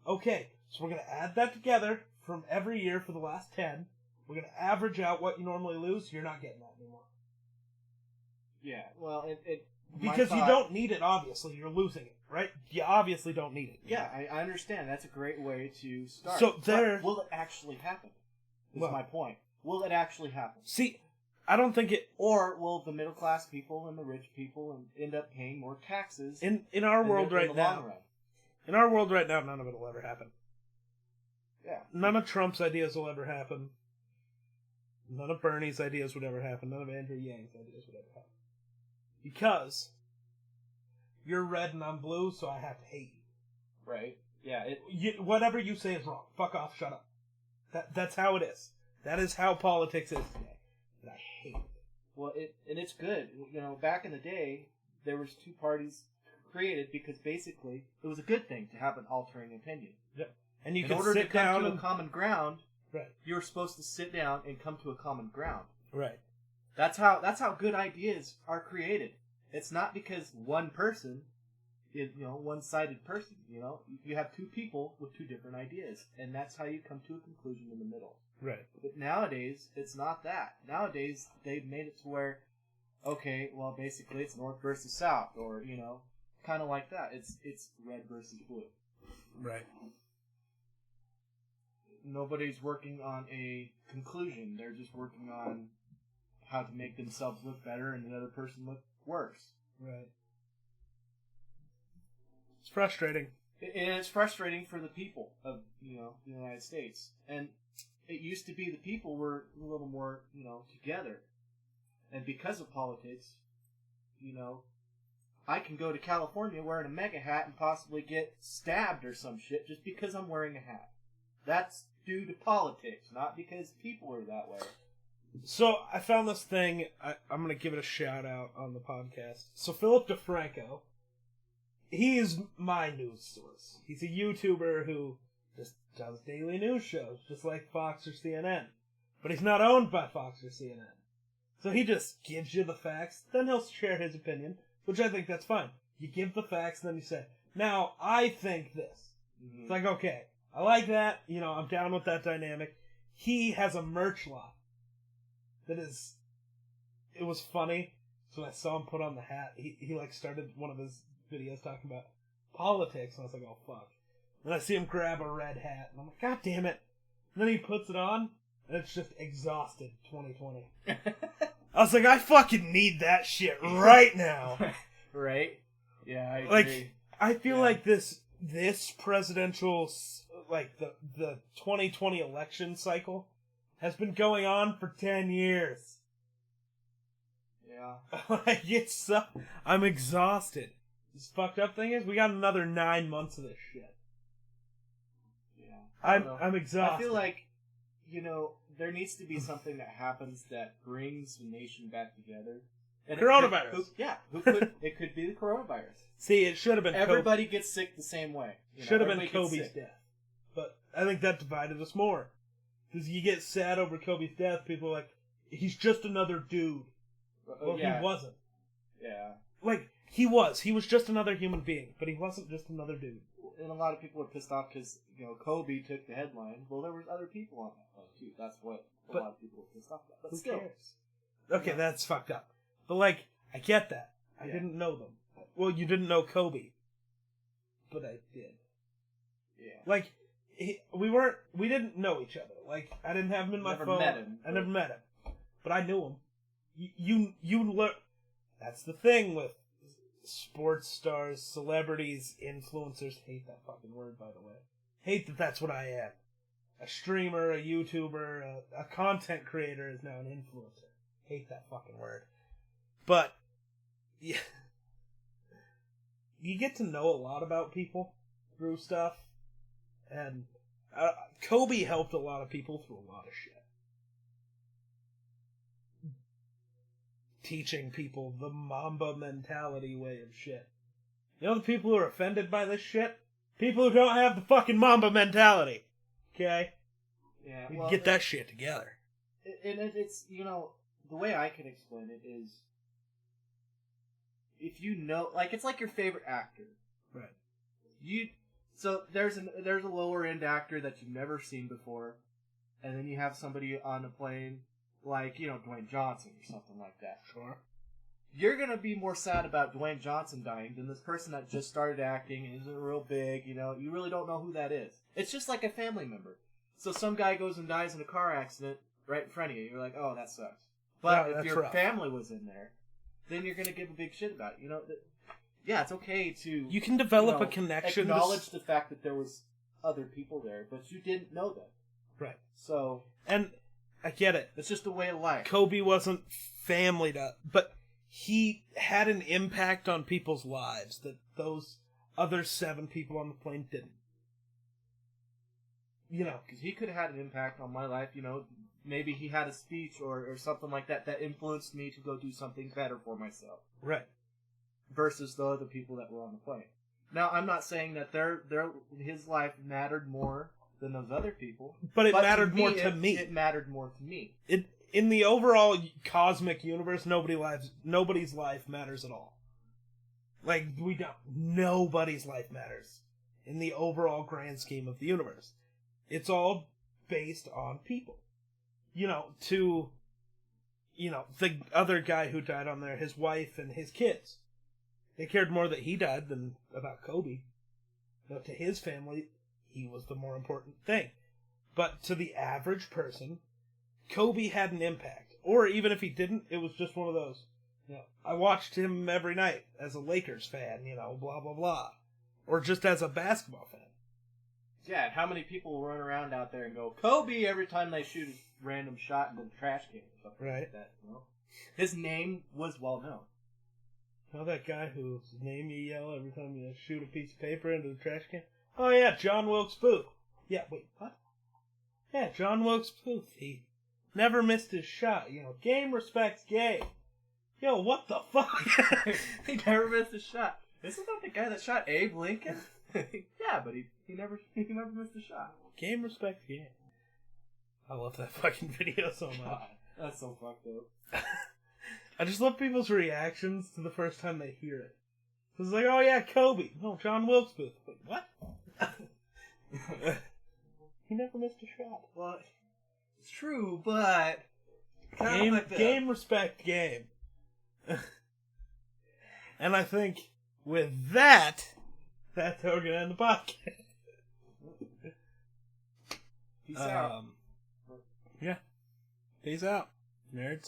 Okay, so we're going to add that together from every year for the last 10. We're going to average out what you normally lose. You're not getting that anymore. Yeah, well, because you don't need it, obviously. You're losing it, right? You obviously don't need it. Yeah, I understand. That's a great way to start. So but will it actually happen? Is my point. Will it actually happen? See, I don't think it... Or will the middle class people and the rich people end up paying more taxes in our world right now? Long run? In our world right now, none of it will ever happen. Yeah. None of Trump's ideas will ever happen. None of Bernie's ideas would ever happen. None of Andrew Yang's ideas would ever happen. Because you're red and I'm blue, so I have to hate you. Right. Yeah. Whatever you say is wrong. Fuck off. Shut up. That's how it is. That is how politics is today. And I hate it. Well, it's good. Back in the day, there was 2 parties created because basically it was a good thing to have an altering opinion. Yep. And you in can order sit to come down to a common ground, right. You were supposed to sit down and come to a common ground. Right. That's how good ideas are created. It's not because one person is, one-sided person, You have 2 people with 2 different ideas, and that's how you come to a conclusion in the middle. Right. But nowadays, it's not that. Nowadays, they've made it to where, okay, well, basically it's North versus South, or, kind of like that. It's red versus blue. Right. Nobody's working on a conclusion. They're just working on how to make themselves look better and the other person look worse. Right. It's frustrating. And it's frustrating for the people of, the United States. And it used to be the people were a little more, together. And because of politics, I can go to California wearing a mega hat and possibly get stabbed or some shit just because I'm wearing a hat. That's due to politics, not because people are that way. So, I found this thing, I'm going to give it a shout out on the podcast. So, Philip DeFranco, he is my news source. He's a YouTuber who just does daily news shows, just like Fox or CNN. But he's not owned by Fox or CNN. So he just gives you the facts, then he'll share his opinion, which I think that's fine. You give the facts, then you say, now, I think this. Mm-hmm. It's like, okay, I like that, I'm down with that dynamic. He has a merch line that is, it was funny. So when I saw him put on the hat, he like started one of his videos talking about politics, and I was like, oh fuck. And I see him grab a red hat, and I'm like, god damn it. And then he puts it on, and it's just exhausted 2020. I was like, I fucking need that shit right now. Right? Yeah, I agree. Like, I feel like this presidential, like, the 2020 election cycle has been going on for 10 years. Yeah. Like, I'm exhausted. This fucked up thing is, we got another 9 months of this shit. Yeah. I'm exhausted. I feel like, there needs to be something that happens that brings the nation back together. And coronavirus. It could be the coronavirus. See, it should have been Everybody gets sick the same way. Should have been Kobe's death. But I think that divided us more. Because you get sad over Kobe's death, people are like, he's just another dude. Well, he wasn't. Yeah. Like, he was. He was just another human being, but he wasn't just another dude. And a lot of people are pissed off because, Kobe took the headline. Well, there was other people on that one, too. That's what a lot of people are pissed off about. But who still. cares? Okay, that's fucked up. But, like, I get that. I didn't know them. Well, you didn't know Kobe. But I did. Yeah. Like, we didn't know each other. Like, I didn't have him in my phone. I never met him. But I knew him. You learn. That's the thing with sports stars, celebrities, influencers. Hate that fucking word, by the way. Hate that that's what I am. A streamer, a YouTuber, a content creator is now an influencer. Hate that fucking word. But, yeah, you get to know a lot about people through stuff. And Kobe helped a lot of people through a lot of shit. Teaching people the Mamba mentality way of shit. You know the people who are offended by this shit? People who don't have the fucking Mamba mentality. Okay? Yeah. We get that shit together. And it's, the way I can explain it is, if it's like your favorite actor. Right. So there's a lower end actor that you've never seen before, and then you have somebody on a plane like, Dwayne Johnson or something like that. Sure. You're going to be more sad about Dwayne Johnson dying than this person that just started acting and isn't real big, you really don't know who that is. It's just like a family member. So some guy goes and dies in a car accident right in front of you. You're like, oh, that sucks. But if your family was in there, then you're going to give a big shit about it. Yeah, it's okay to... You can develop a connection. Acknowledge the fact that there was other people there, but you didn't know them. Right. So... And I get it. It's just a way of life. Kobe wasn't family but he had an impact on people's lives that those other 7 people on the plane didn't. Because he could have had an impact on my life, maybe he had a speech or something like that influenced me to go do something better for myself. Right. Versus the other people that were on the plane. Now, I'm not saying that his life mattered more than those other people. But it mattered more to me. It mattered more to me. In the overall cosmic universe, nobody's life matters at all. Like, nobody's life matters in the overall grand scheme of the universe. It's all based on people. The other guy who died on there, his wife and his kids. They cared more that he died than about Kobe. To his family, he was the more important thing. But to the average person, Kobe had an impact. Or even if he didn't, it was just one of those. I watched him every night as a Lakers fan, blah, blah, blah. Or just as a basketball fan. Yeah, and how many people run around out there and go, Kobe, every time they shoot a random shot into the trash can or something like that. His name was well known. That guy whose name you yell every time you shoot a piece of paper into the trash can? Oh yeah, John Wilkes Booth. Yeah, wait, what? Yeah, John Wilkes Booth. He never missed his shot. Game respects game. Yo, what the fuck? He never missed a shot. Isn't that the guy that shot Abe Lincoln? Yeah, but he never missed a shot. Game respects game. I love that fucking video so much. God, that's so fucked up. I just love people's reactions to the first time they hear it. It's like, oh yeah, Kobe. No, John Wilkes Booth. Wait, what? He never missed a shot. Well, it's true, but... Game respect game. And I think with that's how we're gonna end the podcast. Peace out. Yeah. Peace out, nerds.